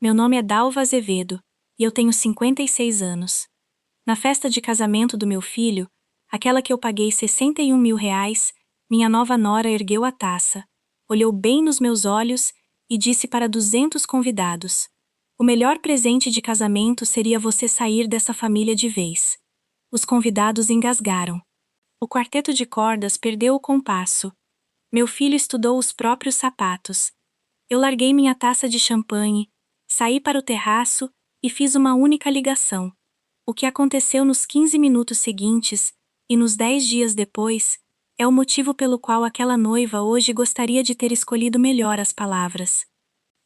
Meu nome é Dalva Azevedo, e eu tenho 56 anos. Na festa de casamento do meu filho, aquela que eu paguei R$ 61.000, minha nova nora ergueu a taça, olhou bem nos meus olhos e disse para 200 convidados: "O melhor presente de casamento seria você sair dessa família de vez." Os convidados engasgaram. O quarteto de cordas perdeu o compasso. Meu filho estudou os próprios sapatos. Eu larguei minha taça de champanhe, saí para o terraço e fiz uma única ligação. O que aconteceu nos 15 minutos seguintes, e nos 10 dias depois, é o motivo pelo qual aquela noiva hoje gostaria de ter escolhido melhor as palavras.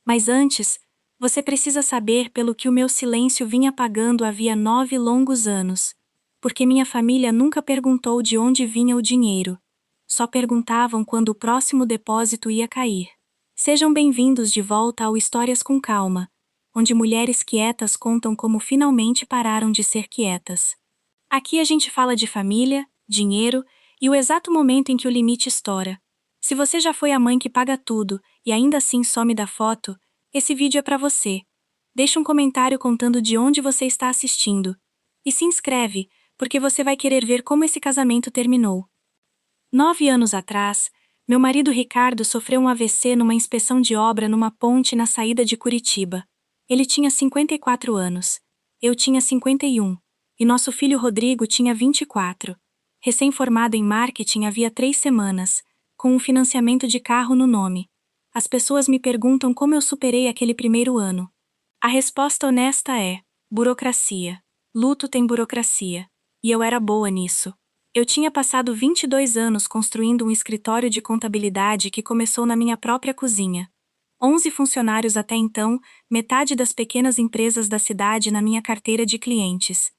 Mas antes, você precisa saber pelo que o meu silêncio vinha pagando havia 9 longos anos. Porque minha família nunca perguntou de onde vinha o dinheiro. Só perguntavam quando o próximo depósito ia cair. Sejam bem-vindos de volta ao Histórias com Calma, onde mulheres quietas contam como finalmente pararam de ser quietas. Aqui a gente fala de família, dinheiro e o exato momento em que o limite estoura. Se você já foi a mãe que paga tudo e ainda assim some da foto, esse vídeo é para você. Deixa um comentário contando de onde você está assistindo. E se inscreve, porque você vai querer ver como esse casamento terminou. 9 anos atrás, meu marido Ricardo sofreu um AVC numa inspeção de obra numa ponte na saída de Curitiba. Ele tinha 54 anos. Eu tinha 51. E nosso filho Rodrigo tinha 24. Recém-formado em marketing havia 3 semanas, com um financiamento de carro no nome. As pessoas me perguntam como eu superei aquele primeiro ano. A resposta honesta é: burocracia. Luto tem burocracia. E eu era boa nisso. Eu tinha passado 22 anos construindo um escritório de contabilidade que começou na minha própria cozinha. 11 funcionários até então, metade das pequenas empresas da cidade na minha carteira de clientes.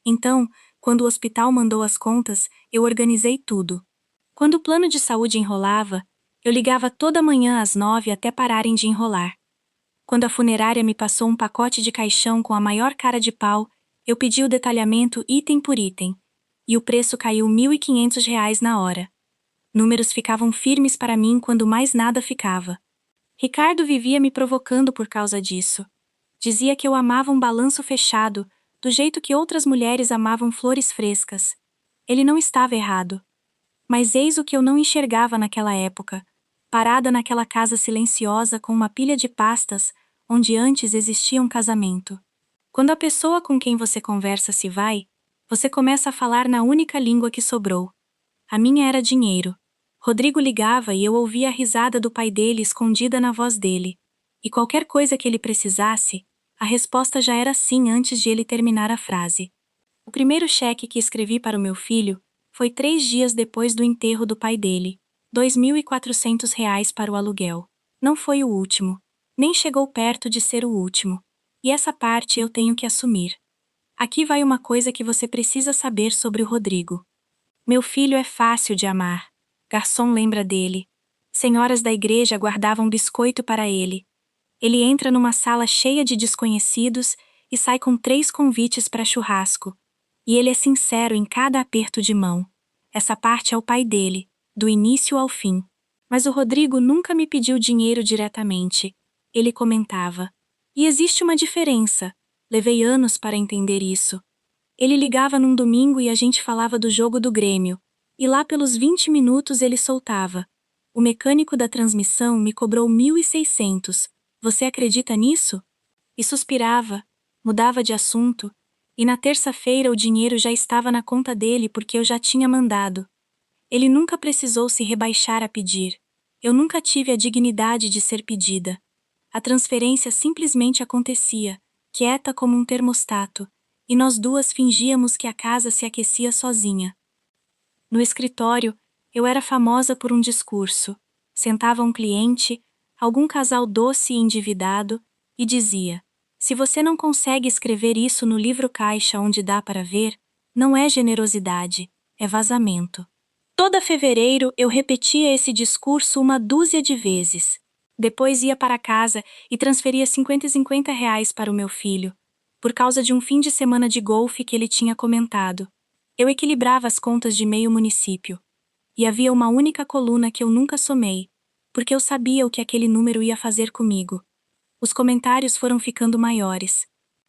Então, quando o hospital mandou as contas, eu organizei tudo. Quando o plano de saúde enrolava, eu ligava toda manhã às 9 até pararem de enrolar. Quando a funerária me passou um pacote de caixão com a maior cara de pau, eu pedi o detalhamento item por item. E o preço caiu R$ 1.500 na hora. Números ficavam firmes para mim quando mais nada ficava. Ricardo vivia me provocando por causa disso. Dizia que eu amava um balanço fechado, do jeito que outras mulheres amavam flores frescas. Ele não estava errado. Mas eis o que eu não enxergava naquela época, parada naquela casa silenciosa com uma pilha de pastas, onde antes existia um casamento. Quando a pessoa com quem você conversa se vai, você começa a falar na única língua que sobrou. A minha era dinheiro. Rodrigo ligava e eu ouvia a risada do pai dele escondida na voz dele. E qualquer coisa que ele precisasse, a resposta já era sim antes de ele terminar a frase. O primeiro cheque que escrevi para o meu filho foi 3 dias depois do enterro do pai dele. R$ 2.400 para o aluguel. Não foi o último. Nem chegou perto de ser o último. E essa parte eu tenho que assumir. Aqui vai uma coisa que você precisa saber sobre o Rodrigo. Meu filho é fácil de amar. Garçom lembra dele. Senhoras da igreja guardavam biscoito para ele. Ele entra numa sala cheia de desconhecidos e sai com 3 convites para churrasco. E ele é sincero em cada aperto de mão. Essa parte é o pai dele, do início ao fim. Mas o Rodrigo nunca me pediu dinheiro diretamente. Ele comentava: "E existe uma diferença. Levei anos para entender isso." Ele ligava num domingo e a gente falava do jogo do Grêmio. E lá pelos 20 minutos ele soltava: "O mecânico da transmissão me cobrou 1.600. Você acredita nisso?" E suspirava, mudava de assunto, e na terça-feira o dinheiro já estava na conta dele porque eu já tinha mandado. Ele nunca precisou se rebaixar a pedir. Eu nunca tive a dignidade de ser pedida. A transferência simplesmente acontecia, quieta como um termostato, e nós duas fingíamos que a casa se aquecia sozinha. No escritório, eu era famosa por um discurso. Sentava um cliente, algum casal doce e endividado, e dizia: "Se você não consegue escrever isso no livro caixa onde dá para ver, não é generosidade, é vazamento." Toda fevereiro eu repetia esse discurso uma dúzia de vezes. Depois ia para casa e transferia 50 e 50 reais para o meu filho, por causa de um fim de semana de golfe que ele tinha comentado. Eu equilibrava as contas de meio município. E havia uma única coluna que eu nunca somei, porque eu sabia o que aquele número ia fazer comigo. Os comentários foram ficando maiores.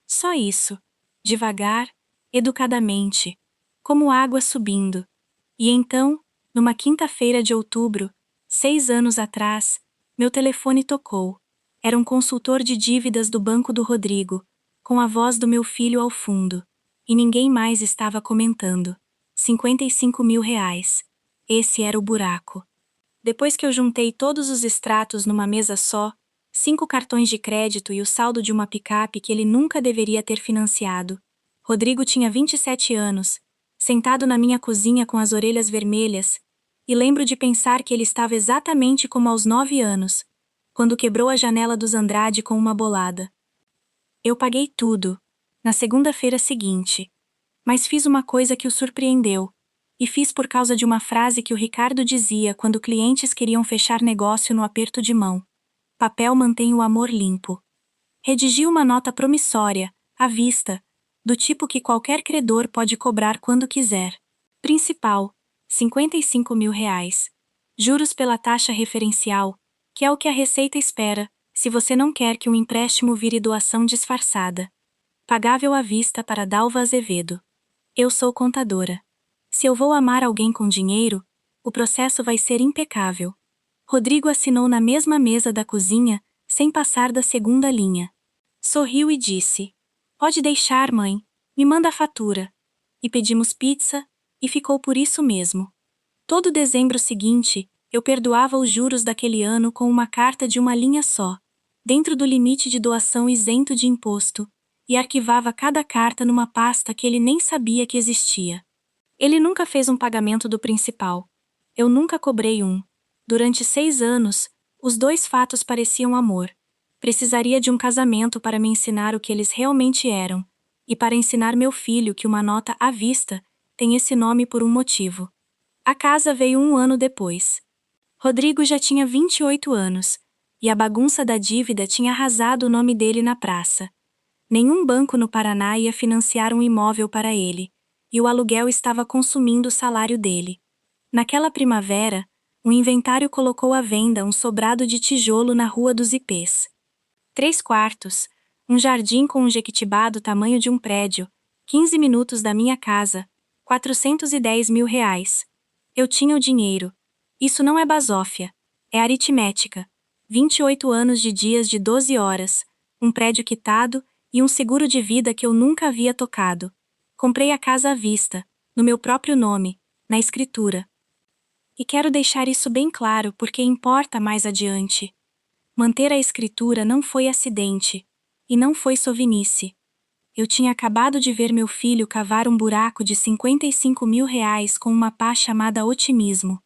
Só isso. Devagar, educadamente. Como água subindo. E então, numa quinta-feira de outubro, 6 anos atrás, meu telefone tocou. Era um consultor de dívidas do banco do Rodrigo, com a voz do meu filho ao fundo. E ninguém mais estava comentando. 55 mil reais. Esse era o buraco. Depois que eu juntei todos os extratos numa mesa só, 5 cartões de crédito e o saldo de uma picape que ele nunca deveria ter financiado, Rodrigo tinha 27 anos, sentado na minha cozinha com as orelhas vermelhas, e lembro de pensar que ele estava exatamente como aos 9 anos, quando quebrou a janela dos Andrade com uma bolada. Eu paguei tudo, na segunda-feira seguinte, mas fiz uma coisa que o surpreendeu, e fiz por causa de uma frase que o Ricardo dizia quando clientes queriam fechar negócio no aperto de mão. Papel mantém o amor limpo. Redigi uma nota promissória, à vista, do tipo que qualquer credor pode cobrar quando quiser. Principal, 55 mil reais. Juros pela taxa referencial, que é o que a Receita espera, se você não quer que um empréstimo vire doação disfarçada. Pagável à vista para Dalva Azevedo. Eu sou contadora. Se eu vou amar alguém com dinheiro, o processo vai ser impecável. Rodrigo assinou na mesma mesa da cozinha, sem passar da segunda linha. Sorriu e disse: "Pode deixar, mãe, me manda a fatura." E pedimos pizza, e ficou por isso mesmo. Todo dezembro seguinte, eu perdoava os juros daquele ano com uma carta de uma linha só, dentro do limite de doação isento de imposto, e arquivava cada carta numa pasta que ele nem sabia que existia. Ele nunca fez um pagamento do principal. Eu nunca cobrei um. Durante 6 anos, os dois fatos pareciam amor. Precisaria de um casamento para me ensinar o que eles realmente eram, e para ensinar meu filho que uma nota à vista tem esse nome por um motivo. A casa veio 1 ano depois. Rodrigo já tinha 28 anos, e a bagunça da dívida tinha arrasado o nome dele na praça. Nenhum banco no Paraná ia financiar um imóvel para ele, e o aluguel estava consumindo o salário dele. Naquela primavera, o inventário colocou à venda um sobrado de tijolo na Rua dos Ipês. 3 quartos, um jardim com um jequitibá do tamanho de um prédio, 15 minutos da minha casa, 410 mil reais. Eu tinha o dinheiro. Isso não é basófia, é aritmética. 28 anos de dias de 12 horas, um prédio quitado e um seguro de vida que eu nunca havia tocado. Comprei a casa à vista, no meu próprio nome, na escritura. E quero deixar isso bem claro porque importa mais adiante. Manter a escritura não foi acidente, e não foi sovinice. Eu tinha acabado de ver meu filho cavar um buraco de 55 mil reais com uma pá chamada otimismo.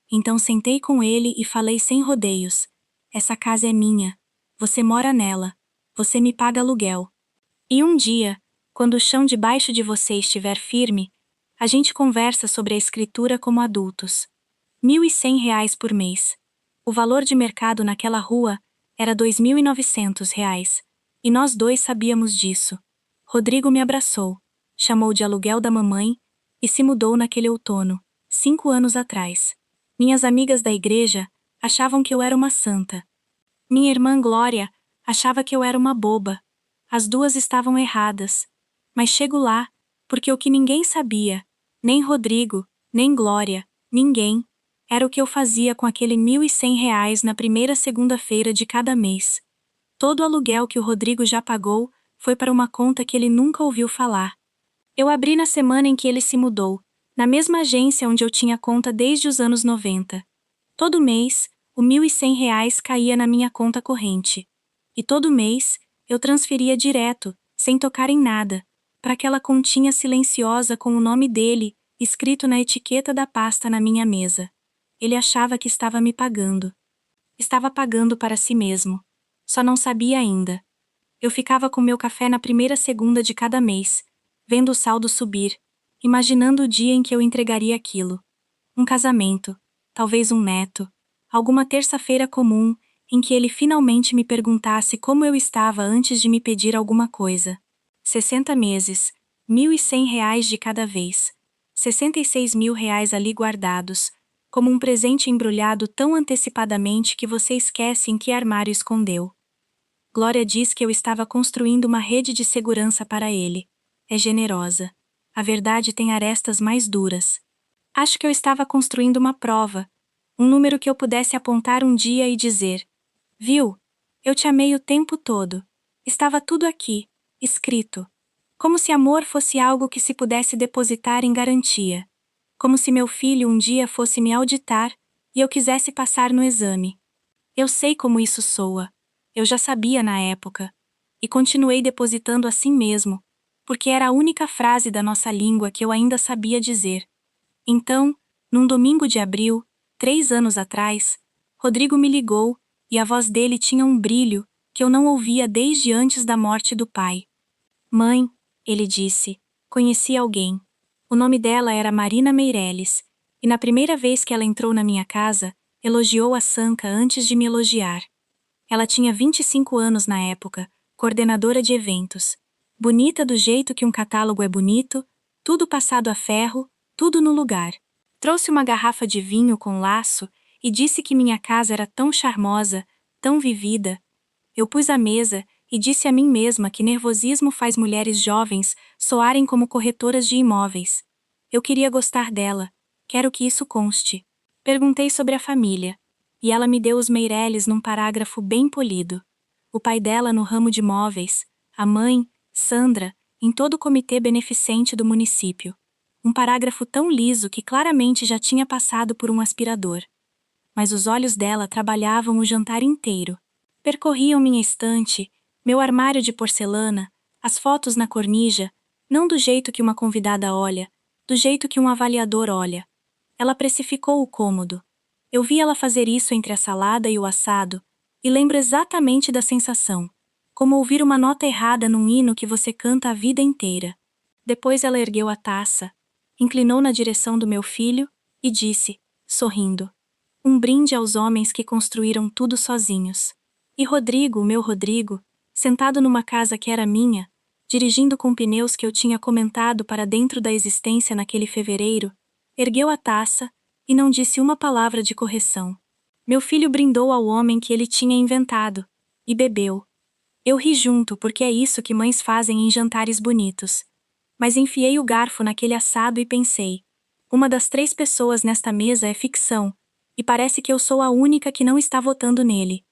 Então sentei com ele e falei sem rodeios: "Essa casa é minha. Você mora nela. Você me paga aluguel. E um dia, quando o chão debaixo de você estiver firme, a gente conversa sobre a escritura como adultos. R$ 1.100 por mês. O valor de mercado naquela rua era R$ 2.900, e nós dois sabíamos disso. Rodrigo me abraçou, chamou de aluguel da mamãe e se mudou naquele outono, 5 anos atrás. Minhas amigas da igreja achavam que eu era uma santa. Minha irmã Glória achava que eu era uma boba. As duas estavam erradas. Mas chego lá, porque o que ninguém sabia, nem Rodrigo, nem Glória, ninguém, era o que eu fazia com aquele R$ 1.100 na primeira segunda-feira de cada mês. Todo o aluguel que o Rodrigo já pagou foi para uma conta que ele nunca ouviu falar. Eu abri na semana em que ele se mudou, na mesma agência onde eu tinha conta desde os anos 90. Todo mês, o R$ 1.100 caía na minha conta corrente. E todo mês, eu transferia direto, sem tocar em nada, para aquela continha silenciosa com o nome dele, escrito na etiqueta da pasta na minha mesa. Ele achava que estava me pagando. Estava pagando para si mesmo. Só não sabia ainda. Eu ficava com meu café na primeira segunda de cada mês, vendo o saldo subir, imaginando o dia em que eu entregaria aquilo. Um casamento, talvez um neto, alguma terça-feira comum em que ele finalmente me perguntasse como eu estava antes de me pedir alguma coisa. 60 meses, R$ 1.100 de cada vez. 66 mil reais ali guardados, como um presente embrulhado tão antecipadamente que você esquece em que armário escondeu. Glória diz que eu estava construindo uma rede de segurança para ele. É generosa. A verdade tem arestas mais duras. Acho que eu estava construindo uma prova, um número que eu pudesse apontar um dia e dizer: viu? Eu te amei o tempo todo. Estava tudo aqui, escrito. Como se amor fosse algo que se pudesse depositar em garantia. Como se meu filho um dia fosse me auditar e eu quisesse passar no exame. Eu sei como isso soa. Eu já sabia na época. E continuei depositando assim mesmo, porque era a única frase da nossa língua que eu ainda sabia dizer. Então, num domingo de abril, 3 anos atrás, Rodrigo me ligou e a voz dele tinha um brilho que eu não ouvia desde antes da morte do pai. Mãe, ele disse, conheci alguém. O nome dela era Marina Meireles, e na primeira vez que ela entrou na minha casa, elogiou a Sanca antes de me elogiar. Ela tinha 25 anos na época, coordenadora de eventos. Bonita do jeito que um catálogo é bonito, tudo passado a ferro, tudo no lugar. Trouxe uma garrafa de vinho com laço e disse que minha casa era tão charmosa, tão vivida. Eu pus a mesa e disse a mim mesma que nervosismo faz mulheres jovens soarem como corretoras de imóveis. Eu queria gostar dela, quero que isso conste. Perguntei sobre a família, e ela me deu os Meireles num parágrafo bem polido. O pai dela no ramo de móveis, a mãe, Sandra, em todo o comitê beneficente do município. Um parágrafo tão liso que claramente já tinha passado por um aspirador. Mas os olhos dela trabalhavam o jantar inteiro. Percorriam minha estante, meu armário de porcelana, as fotos na cornija, não do jeito que uma convidada olha, do jeito que um avaliador olha. Ela precificou o cômodo. Eu vi ela fazer isso entre a salada e o assado, e lembro exatamente da sensação, como ouvir uma nota errada num hino que você canta a vida inteira. Depois ela ergueu a taça, inclinou na direção do meu filho e disse, sorrindo: um brinde aos homens que construíram tudo sozinhos. E Rodrigo, o meu Rodrigo, sentado numa casa que era minha, dirigindo com pneus que eu tinha comentado para dentro da existência naquele fevereiro, ergueu a taça e não disse uma palavra de correção. Meu filho brindou ao homem que ele tinha inventado e bebeu. Eu ri junto porque é isso que mães fazem em jantares bonitos. Mas enfiei o garfo naquele assado e pensei: uma das 3 pessoas nesta mesa é ficção, e parece que eu sou a única que não está votando nele.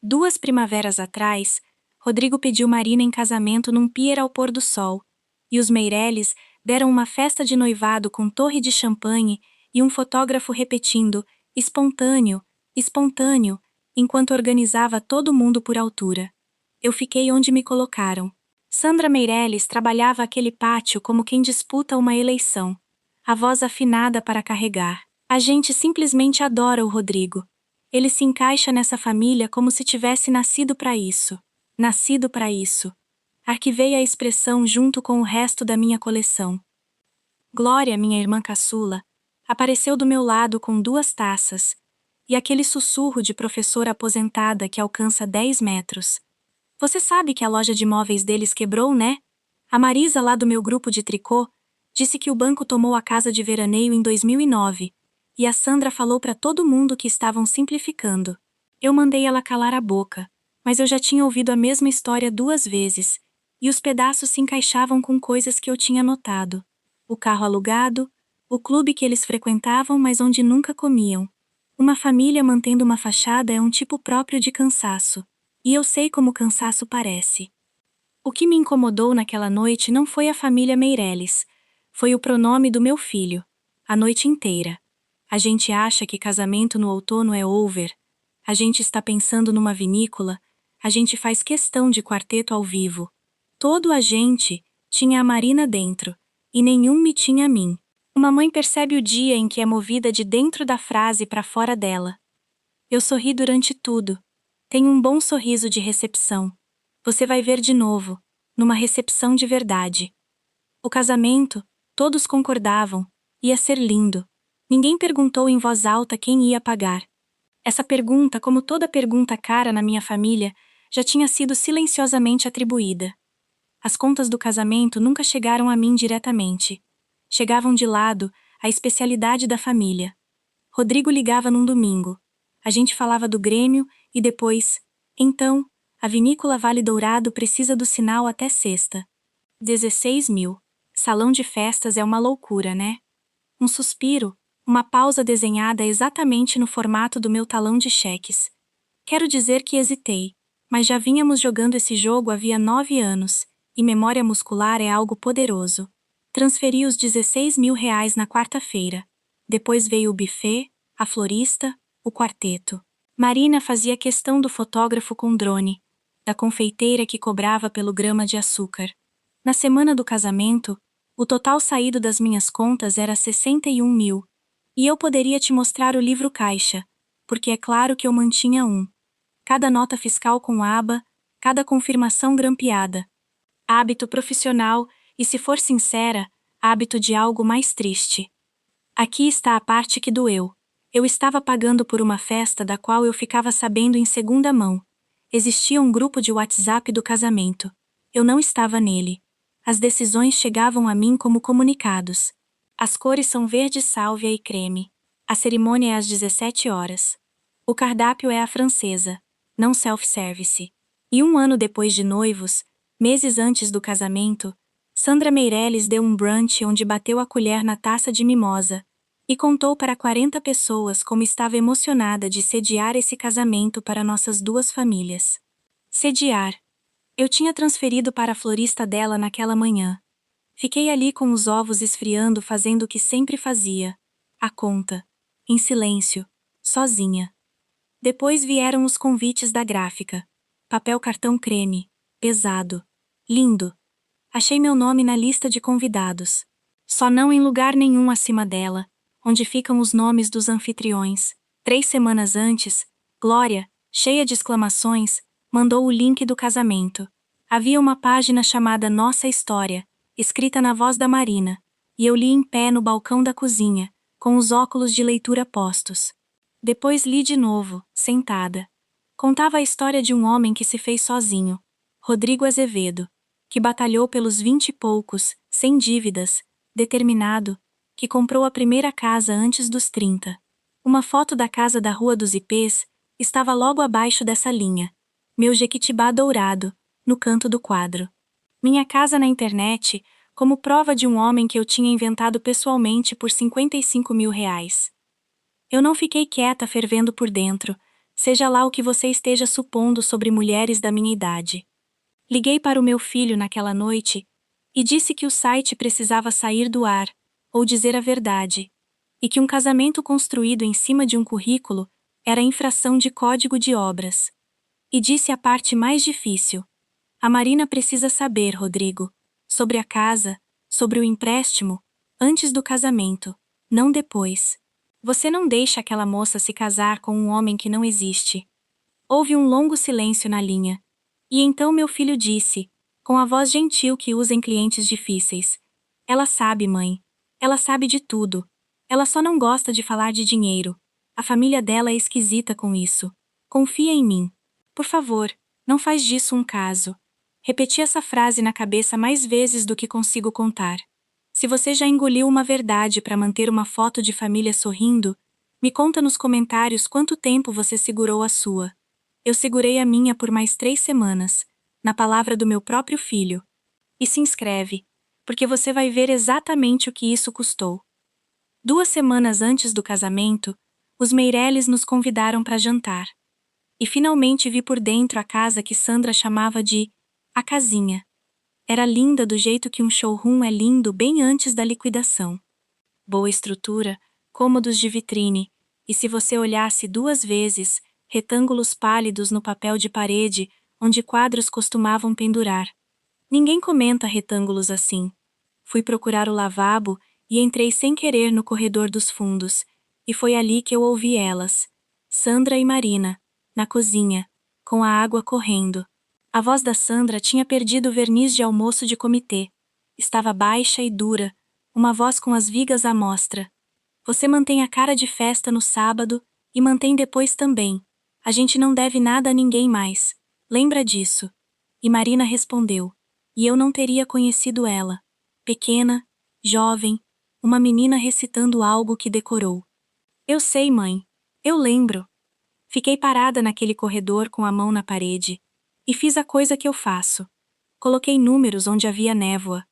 2 primaveras atrás, Rodrigo pediu Marina em casamento num pier ao pôr do sol, e os Meireles deram uma festa de noivado com torre de champanhe e um fotógrafo repetindo espontâneo, espontâneo, enquanto organizava todo mundo por altura. Eu fiquei onde me colocaram. Sandra Meireles trabalhava aquele pátio como quem disputa uma eleição. A voz afinada para carregar. A gente simplesmente adora o Rodrigo. Ele se encaixa nessa família como se tivesse nascido para isso. Nascido para isso. Arquivei a expressão junto com o resto da minha coleção. Glória, minha irmã caçula, apareceu do meu lado com 2 taças, e aquele sussurro de professora aposentada que alcança 10 metros. Você sabe que a loja de móveis deles quebrou, né? A Marisa lá do meu grupo de tricô disse que o banco tomou a casa de veraneio em 2009, e a Sandra falou para todo mundo que estavam simplificando. Eu mandei ela calar a boca, mas eu já tinha ouvido a mesma história 2 vezes, e os pedaços se encaixavam com coisas que eu tinha notado. O carro alugado, o clube que eles frequentavam mas onde nunca comiam. Uma família mantendo uma fachada é um tipo próprio de cansaço, e eu sei como cansaço parece. O que me incomodou naquela noite não foi a família Meireles, foi o pronome do meu filho, a noite inteira. A gente acha que casamento no outono é over, a gente está pensando numa vinícola, a gente faz questão de quarteto ao vivo. Todo a gente tinha a Marina dentro, e nenhum me tinha a mim. Uma mãe percebe o dia em que é movida de dentro da frase para fora dela. Eu sorri durante tudo. Tenho um bom sorriso de recepção. Você vai ver de novo, numa recepção de verdade. O casamento, todos concordavam, ia ser lindo. Ninguém perguntou em voz alta quem ia pagar. Essa pergunta, como toda pergunta cara na minha família, já tinha sido silenciosamente atribuída. As contas do casamento nunca chegaram a mim diretamente. Chegavam de lado, a especialidade da família. Rodrigo ligava num domingo. A gente falava do Grêmio e depois, então, A vinícola Vale Dourado precisa do sinal até sexta. 16 mil. Salão de festas é uma loucura, né? Um suspiro, uma pausa desenhada exatamente no formato do meu talão de cheques. Quero dizer que hesitei, mas já vínhamos jogando esse jogo havia 9 anos, e memória muscular é algo poderoso. Transferi os 16 mil reais na quarta-feira. Depois veio o buffet, a florista, o quarteto. Marina fazia questão do fotógrafo com drone, da confeiteira que cobrava pelo grama de açúcar. Na semana do casamento, o total saído das minhas contas era 61 mil. E eu poderia te mostrar o livro caixa, porque é claro que eu mantinha um. Cada nota fiscal com aba, cada confirmação grampeada. Hábito profissional e, se for sincera, hábito de algo mais triste. Aqui está a parte que doeu. Eu estava pagando por uma festa da qual eu ficava sabendo em segunda mão. Existia um grupo de WhatsApp do casamento. Eu não estava nele. As decisões chegavam a mim como comunicados. As cores são verde sálvia e creme. A cerimônia é às 17 horas. O cardápio é a francesa, não self-service. E um ano depois de noivos, meses antes do casamento, Sandra Meirelles deu um brunch onde bateu a colher na taça de mimosa e contou para 40 pessoas como estava emocionada de sediar esse casamento para nossas duas famílias. Sediar. Eu tinha transferido para a florista dela naquela manhã. Fiquei ali com os ovos esfriando fazendo o que sempre fazia. A conta. Em silêncio. Sozinha. Depois vieram os convites da gráfica. Papel cartão creme. Pesado. Lindo. Achei meu nome na lista de convidados. Só não em lugar nenhum acima dela, onde ficam os nomes dos anfitriões. 3 semanas antes, Glória, cheia de exclamações, mandou o link do casamento. Havia uma página chamada Nossa História, escrita na voz da Marina, e eu li em pé no balcão da cozinha, com os óculos de leitura postos. Depois li de novo, sentada. Contava a história de um homem que se fez sozinho, Rodrigo Azevedo, que batalhou pelos 20 e poucos, sem dívidas, determinado, que comprou a primeira casa antes dos 30. Uma foto da casa da Rua dos Ipês estava logo abaixo dessa linha. Meu Jequitibá dourado, no canto do quadro. Minha casa na internet, como prova de um homem que eu tinha inventado pessoalmente por 55 mil reais. Eu não fiquei quieta fervendo por dentro, seja lá o que você esteja supondo sobre mulheres da minha idade. Liguei para o meu filho naquela noite e disse que o site precisava sair do ar, ou dizer a verdade, e que um casamento construído em cima de um currículo era infração de código de obras. E disse a parte mais difícil. A Marina precisa saber, Rodrigo, sobre a casa, sobre o empréstimo, antes do casamento, não depois. Você não deixa aquela moça se casar com um homem que não existe. Houve um longo silêncio na linha. E então meu filho disse, com a voz gentil que usa em clientes difíceis: Ela sabe, mãe. Ela sabe de tudo. Ela só não gosta de falar de dinheiro. A família dela é esquisita com isso. Confia em mim. Por favor, não faz disso um caso. Repeti essa frase na cabeça mais vezes do que consigo contar. Se você já engoliu uma verdade para manter uma foto de família sorrindo, me conta nos comentários quanto tempo você segurou a sua. Eu segurei a minha por mais 3 semanas, na palavra do meu próprio filho. E se inscreve, porque você vai ver exatamente o que isso custou. 2 semanas antes do casamento, os Meirelles nos convidaram para jantar. E finalmente vi por dentro a casa que Sandra chamava de a casinha. Era linda do jeito que um showroom é lindo bem antes da liquidação. Boa estrutura, cômodos de vitrine, e se você olhasse 2 vezes, retângulos pálidos no papel de parede, onde quadros costumavam pendurar. Ninguém comenta retângulos assim. Fui procurar o lavabo e entrei sem querer no corredor dos fundos, e foi ali que eu ouvi elas, Sandra e Marina, na cozinha, com a água correndo. A voz da Sandra tinha perdido o verniz de almoço de comitê. Estava baixa e dura, uma voz com as vigas à mostra. Você mantém a cara de festa no sábado e mantém depois também. A gente não deve nada a ninguém mais. Lembra disso? E Marina respondeu. E eu não teria conhecido ela. Pequena, jovem, uma menina recitando algo que decorou. Eu sei, mãe. Eu lembro. Fiquei parada naquele corredor com a mão na parede. E fiz a coisa que eu faço. Coloquei números onde havia névoa.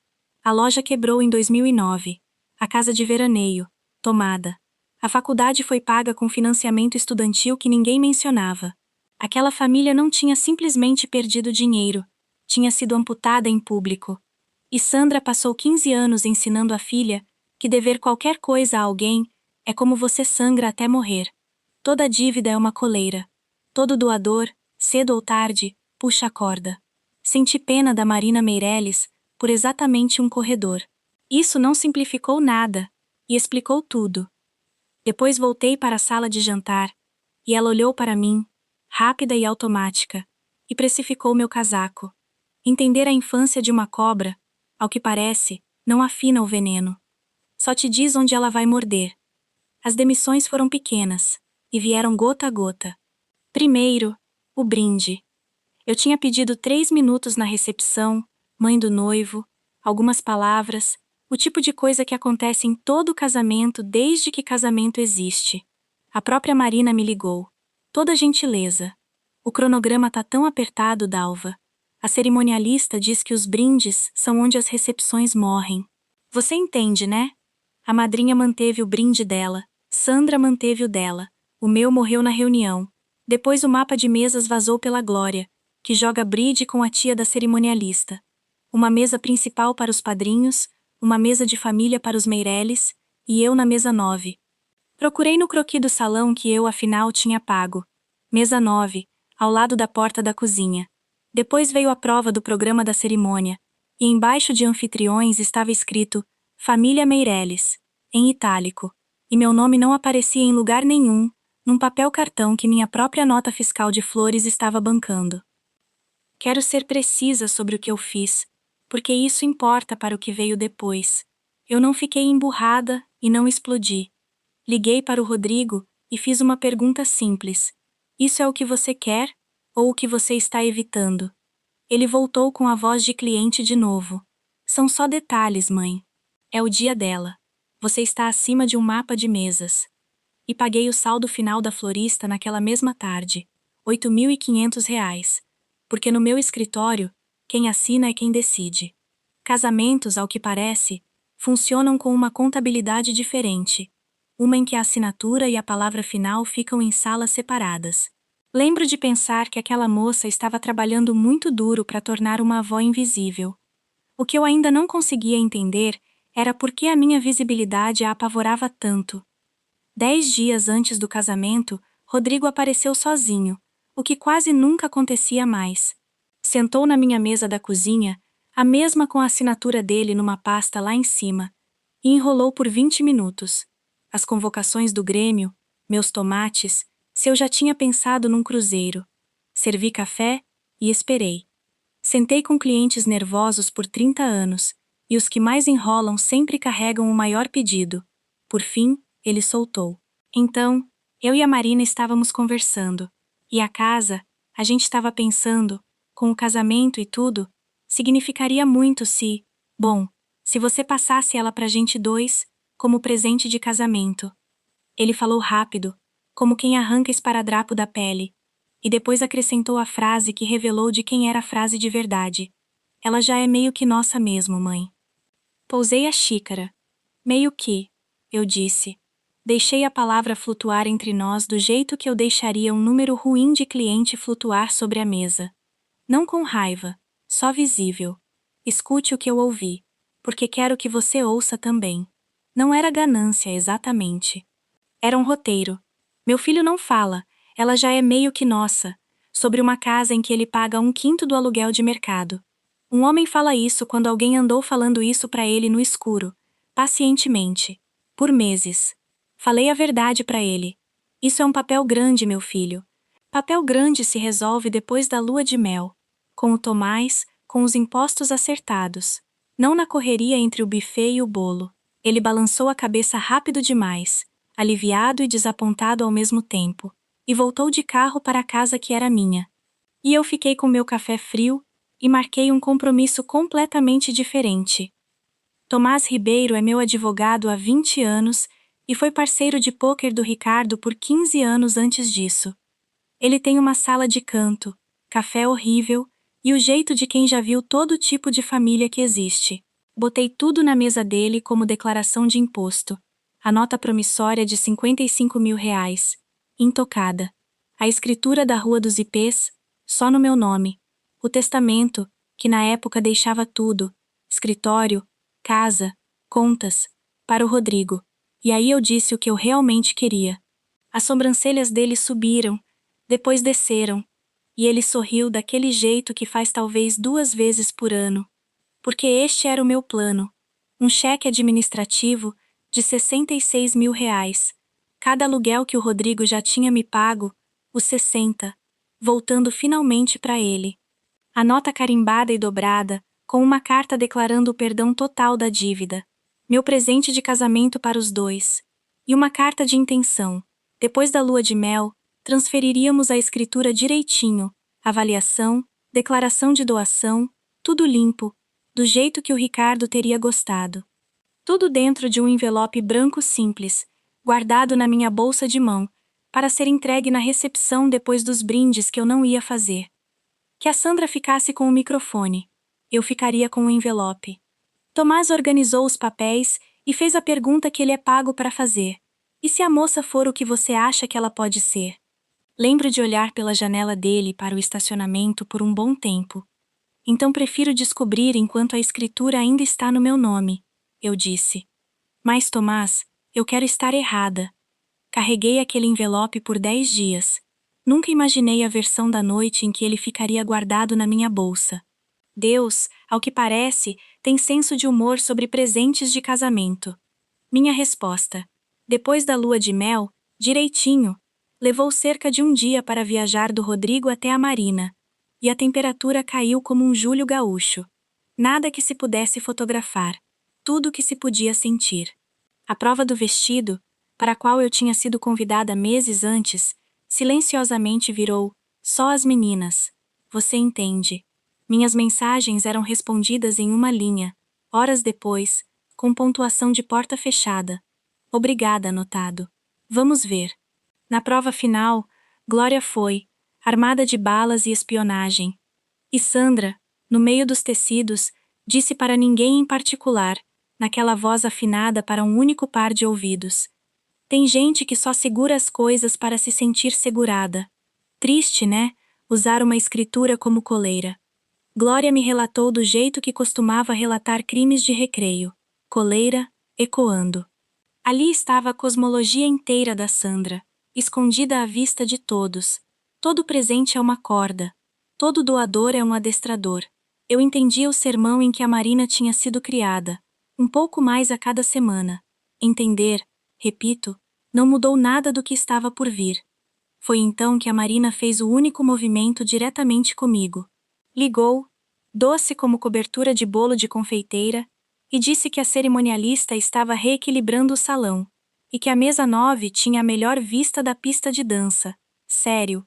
A loja quebrou em 2009. A casa de veraneio, tomada. A faculdade foi paga com financiamento estudantil que ninguém mencionava. Aquela família não tinha simplesmente perdido dinheiro, tinha sido amputada em público. E Sandra passou 15 anos ensinando a filha que dever qualquer coisa a alguém é como você sangra até morrer. Toda dívida é uma coleira. Todo doador, cedo ou tarde, puxa a corda. Senti pena da Marina Meirelles por exatamente um corredor. Isso não simplificou nada e explicou tudo. Depois voltei para a sala de jantar e ela olhou para mim, rápida e automática, e precificou meu casaco. Entender a infância de uma cobra, ao que parece, não afina o veneno. Só te diz onde ela vai morder. As demissões foram pequenas e vieram gota a gota. Primeiro, o brinde. Eu tinha pedido 3 minutos na recepção, mãe do noivo, algumas palavras, o tipo de coisa que acontece em todo casamento desde que casamento existe. A própria Marina me ligou. Toda gentileza. O cronograma tá tão apertado, Dalva. A cerimonialista diz que os brindes são onde as recepções morrem. Você entende, né? A madrinha manteve o brinde dela, Sandra manteve o dela, o meu morreu na reunião. Depois o mapa de mesas vazou pela Glória, que joga bridge com a tia da cerimonialista. Uma mesa principal para os padrinhos, uma mesa de família para os Meirelles, e eu na mesa 9. Procurei no croquis do salão que eu afinal tinha pago. Mesa 9, ao lado da porta da cozinha. Depois veio a prova do programa da cerimônia, e embaixo de anfitriões estava escrito Família Meirelles, em itálico, e meu nome não aparecia em lugar nenhum, num papel cartão que minha própria nota fiscal de flores estava bancando. Quero ser precisa sobre o que eu fiz, porque isso importa para o que veio depois. Eu não fiquei emburrada e não explodi. Liguei para o Rodrigo e fiz uma pergunta simples. Isso é o que você quer ou o que você está evitando? Ele voltou com a voz de cliente de novo. São só detalhes, mãe. É o dia dela. Você está acima de um mapa de mesas. E paguei o saldo final da florista naquela mesma tarde, R$ 8.500. Porque no meu escritório, quem assina é quem decide. Casamentos, ao que parece, funcionam com uma contabilidade diferente. Uma em que a assinatura e a palavra final ficam em salas separadas. Lembro de pensar que aquela moça estava trabalhando muito duro para tornar uma avó invisível. O que eu ainda não conseguia entender era por que a minha visibilidade a apavorava tanto. 10 dias antes do casamento, Rodrigo apareceu sozinho, o que quase nunca acontecia mais. Sentou na minha mesa da cozinha, a mesma com a assinatura dele numa pasta lá em cima, e enrolou por 20 minutos. As convocações do Grêmio, meus tomates, se eu já tinha pensado num cruzeiro. Servi café e esperei. Sentei com clientes nervosos por 30 anos, e os que mais enrolam sempre carregam o maior pedido. Por fim, ele soltou. Então, eu e a Marina estávamos conversando, e a casa, a gente estava pensando, com o casamento e tudo, significaria muito se, bom, se você passasse ela pra gente dois, como presente de casamento. Ele falou rápido, como quem arranca esparadrapo da pele, e depois acrescentou a frase que revelou de quem era a frase de verdade. Ela já é meio que nossa mesmo, mãe. Pousei a xícara. Meio que, eu disse. Deixei a palavra flutuar entre nós do jeito que eu deixaria um número ruim de cliente flutuar sobre a mesa. Não com raiva, só visível. Escute o que eu ouvi, porque quero que você ouça também. Não era ganância exatamente. Era um roteiro. Meu filho não fala, ela já é meio que nossa, sobre uma casa em que ele paga 1/5 do aluguel de mercado. Um homem fala isso quando alguém andou falando isso para ele no escuro, pacientemente, por meses. Falei a verdade para ele. Isso é um papel grande, meu filho. Papel grande se resolve depois da lua de mel, com o Tomás, com os impostos acertados. Não na correria entre o buffet e o bolo. Ele balançou a cabeça rápido demais, aliviado e desapontado ao mesmo tempo, e voltou de carro para a casa que era minha. E eu fiquei com meu café frio e marquei um compromisso completamente diferente. Tomás Ribeiro é meu advogado há 20 anos e foi parceiro de pôquer do Ricardo por 15 anos antes disso. Ele tem uma sala de canto, café horrível e o jeito de quem já viu todo tipo de família que existe. Botei tudo na mesa dele como declaração de imposto. A nota promissória de 55 mil reais. Intocada. A escritura da Rua dos Ipês, só no meu nome. O testamento, que na época deixava tudo, escritório, casa, contas, para o Rodrigo. E aí eu disse o que eu realmente queria. As sobrancelhas dele subiram, depois desceram, e ele sorriu daquele jeito que faz talvez 2 vezes por ano. Porque este era o meu plano. Um cheque administrativo de 66 mil reais. Cada aluguel que o Rodrigo já tinha me pago, os 60, voltando finalmente para ele. A nota carimbada e dobrada, com uma carta declarando o perdão total da dívida. Meu presente de casamento para os dois. E uma carta de intenção. Depois da lua de mel, transferiríamos a escritura direitinho, avaliação, declaração de doação, tudo limpo, do jeito que o Ricardo teria gostado. Tudo dentro de um envelope branco simples, guardado na minha bolsa de mão, para ser entregue na recepção depois dos brindes que eu não ia fazer. Que a Sandra ficasse com o microfone. Eu ficaria com o envelope. Tomás organizou os papéis e fez a pergunta que ele é pago para fazer. E se a moça for o que você acha que ela pode ser? Lembro de olhar pela janela dele para o estacionamento por um bom tempo. Então prefiro descobrir enquanto a escritura ainda está no meu nome, eu disse. Mas, Tomás, eu quero estar errada. Carreguei aquele envelope por 10 dias. Nunca imaginei a versão da noite em que ele ficaria guardado na minha bolsa. Deus, ao que parece, tem senso de humor sobre presentes de casamento. Minha resposta. Depois da lua de mel, direitinho, levou cerca de um dia para viajar do Rodrigo até a Marina. E a temperatura caiu como um julho gaúcho. Nada que se pudesse fotografar. Tudo que se podia sentir. A prova do vestido, para a qual eu tinha sido convidada meses antes, silenciosamente virou "Só as meninas. Você entende." Minhas mensagens eram respondidas em uma linha, horas depois, com pontuação de porta fechada. Obrigada, anotado. Vamos ver. Na prova final, Glória foi, armada de balas e espionagem. E Sandra, no meio dos tecidos, disse para ninguém em particular, naquela voz afinada para um único par de ouvidos. Tem gente que só segura as coisas para se sentir segurada. Triste, né? Usar uma escritura como coleira. Glória me relatou do jeito que costumava relatar crimes de recreio. Coleira, ecoando. Ali estava a cosmologia inteira da Sandra, escondida à vista de todos. Todo presente é uma corda. Todo doador é um adestrador. Eu entendia o sermão em que a Marina tinha sido criada. Um pouco mais a cada semana. Entender, repito, não mudou nada do que estava por vir. Foi então que a Marina fez o único movimento diretamente comigo. Ligou, doce como cobertura de bolo de confeiteira, e disse que a cerimonialista estava reequilibrando o salão, e que a mesa 9 tinha a melhor vista da pista de dança. Sério.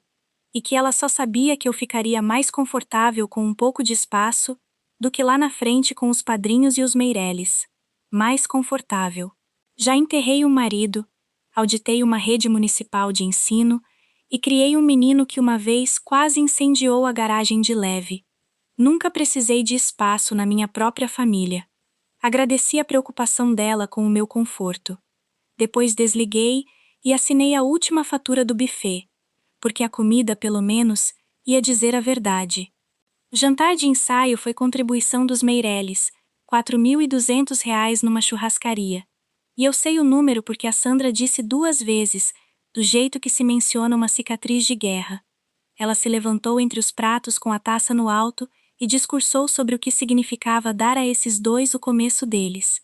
E que ela só sabia que eu ficaria mais confortável com um pouco de espaço do que lá na frente com os padrinhos e os Meireles. Mais confortável. Já enterrei um marido, auditei uma rede municipal de ensino e criei um menino que uma vez quase incendiou a garagem de leve. Nunca precisei de espaço na minha própria família. Agradeci a preocupação dela com o meu conforto. Depois desliguei e assinei a última fatura do buffet, porque a comida, pelo menos, ia dizer a verdade. O jantar de ensaio foi contribuição dos Meireles, R$ 4.200 numa churrascaria. E eu sei o número porque a Sandra disse 2 vezes, do jeito que se menciona uma cicatriz de guerra. Ela se levantou entre os pratos com a taça no alto e discursou sobre o que significava dar a esses dois o começo deles.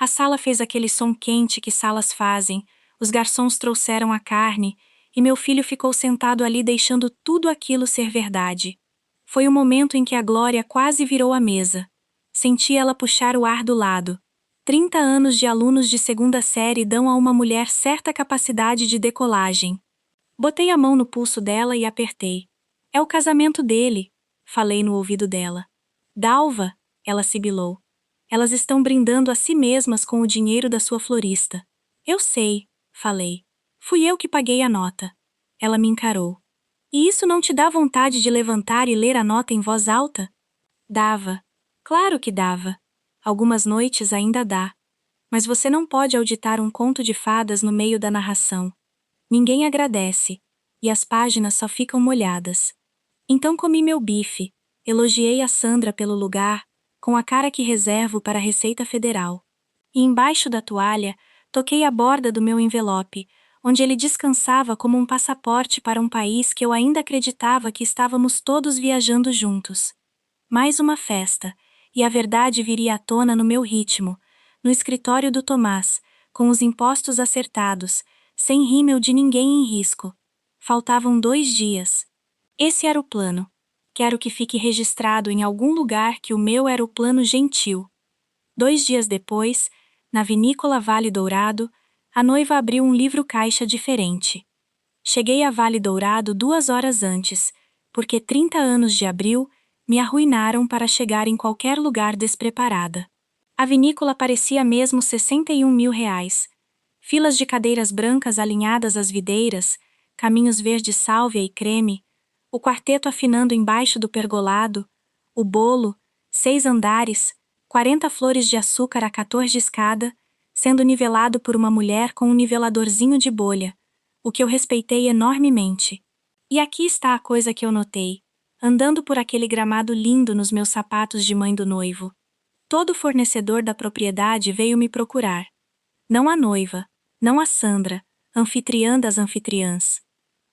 A sala fez aquele som quente que salas fazem, os garçons trouxeram a carne, e meu filho ficou sentado ali deixando tudo aquilo ser verdade. Foi o momento em que a Glória quase virou a mesa. Senti ela puxar o ar do lado. 30 anos de alunos de 2ª série dão a uma mulher certa capacidade de decolagem. Botei a mão no pulso dela e apertei. É o casamento dele, falei no ouvido dela. Dalva, ela sibilou. Elas estão brindando a si mesmas com o dinheiro da sua florista. Eu sei, falei. Fui eu que paguei a nota. Ela me encarou. E isso não te dá vontade de levantar e ler a nota em voz alta? Dava. Claro que dava. Algumas noites ainda dá. Mas você não pode auditar um conto de fadas no meio da narração. Ninguém agradece, e as páginas só ficam molhadas. Então comi meu bife, elogiei a Sandra pelo lugar, com a cara que reservo para a Receita Federal. E embaixo da toalha, toquei a borda do meu envelope, onde ele descansava como um passaporte para um país que eu ainda acreditava que estávamos todos viajando juntos. Mais uma festa, e a verdade viria à tona no meu ritmo, no escritório do Tomás, com os impostos acertados, sem rímel de ninguém em risco. Faltavam 2 dias. Esse era o plano. Quero que fique registrado em algum lugar que o meu era o plano gentil. 2 dias depois, na vinícola Vale Dourado, a noiva abriu um livro-caixa diferente. Cheguei a Vale Dourado 2 horas antes, porque 30 anos de abril me arruinaram para chegar em qualquer lugar despreparada. A vinícola parecia mesmo 61 mil reais. Filas de cadeiras brancas alinhadas às videiras, caminhos verdes sálvia e creme, o quarteto afinando embaixo do pergolado, o bolo, 6 andares, 40 flores de açúcar a 14 escada, sendo nivelado por uma mulher com um niveladorzinho de bolha, o que eu respeitei enormemente. E aqui está a coisa que eu notei, andando por aquele gramado lindo nos meus sapatos de mãe do noivo. Todo fornecedor da propriedade veio me procurar. Não a noiva, não a Sandra, anfitriã das anfitriãs.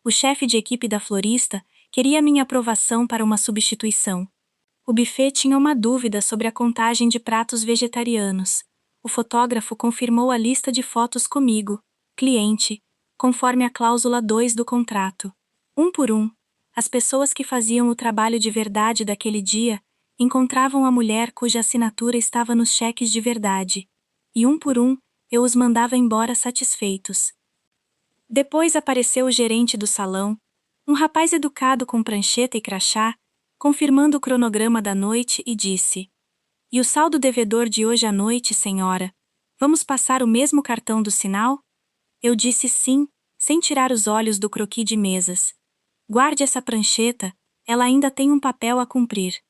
O chefe de equipe da florista queria minha aprovação para uma substituição. O buffet tinha uma dúvida sobre a contagem de pratos vegetarianos. O fotógrafo confirmou a lista de fotos comigo, cliente, conforme a cláusula 2 do contrato. Um por um, as pessoas que faziam o trabalho de verdade daquele dia encontravam a mulher cuja assinatura estava nos cheques de verdade. E um por um, eu os mandava embora satisfeitos. Depois apareceu o gerente do salão, um rapaz educado com prancheta e crachá, confirmando o cronograma da noite e disse: "E o saldo devedor de hoje à noite, senhora? Vamos passar o mesmo cartão do sinal?" Eu disse sim, sem tirar os olhos do croquis de mesas. "Guarde essa prancheta, ela ainda tem um papel a cumprir."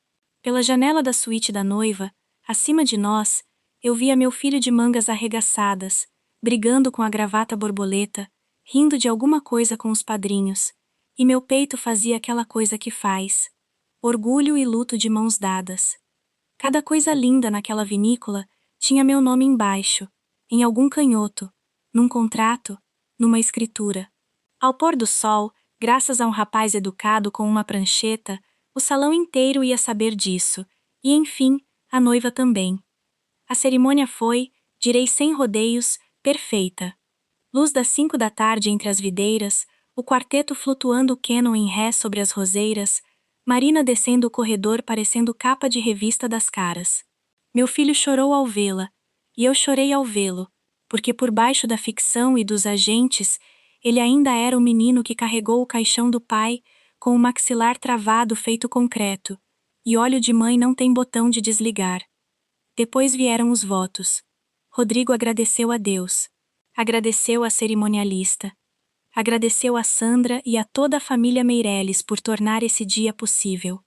Pela janela da suíte da noiva, acima de nós, eu via meu filho de mangas arregaçadas, brigando com a gravata borboleta, rindo de alguma coisa com os padrinhos, e meu peito fazia aquela coisa que faz: orgulho e luto de mãos dadas. Cada coisa linda naquela vinícola tinha meu nome embaixo, em algum canhoto, num contrato, numa escritura. Ao pôr do sol, graças a um rapaz educado com uma prancheta, o salão inteiro ia saber disso, e enfim, a noiva também. A cerimônia foi, direi sem rodeios, perfeita. Luz das 5 da tarde entre as videiras, o quarteto flutuando o cânon em ré sobre as roseiras, Marina descendo o corredor parecendo capa de revista das caras. Meu filho chorou ao vê-la, e eu chorei ao vê-lo, porque por baixo da ficção e dos agentes, ele ainda era o menino que carregou o caixão do pai, com o maxilar travado feito concreto, e olho de mãe não tem botão de desligar. Depois vieram os votos. Rodrigo agradeceu a Deus. Agradeceu à cerimonialista. Agradeceu a Sandra e a toda a família Meireles por tornar esse dia possível.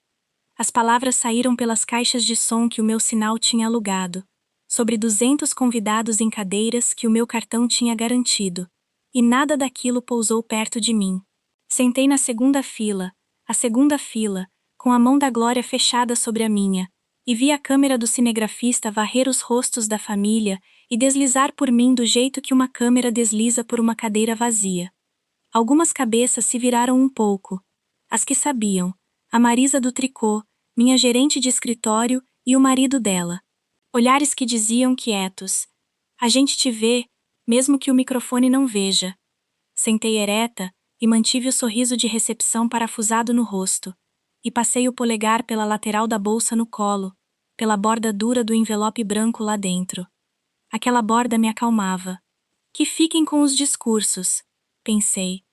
As palavras saíram pelas caixas de som que o meu sinal tinha alugado, sobre 200 convidados em cadeiras que o meu cartão tinha garantido, e nada daquilo pousou perto de mim. Sentei na segunda fila, a segunda fila, com a mão da Glória fechada sobre a minha, e vi a câmera do cinegrafista varrer os rostos da família e deslizar por mim do jeito que uma câmera desliza por uma cadeira vazia. Algumas cabeças se viraram um pouco. As que sabiam, a Marisa do tricô, minha gerente de escritório e o marido dela. Olhares que diziam quietos: "A gente te vê, mesmo que o microfone não veja." Sentei ereta e mantive o sorriso de recepção parafusado no rosto, e passei o polegar pela lateral da bolsa no colo, pela borda dura do envelope branco lá dentro. Aquela borda me acalmava. Que fiquem com os discursos, pensei.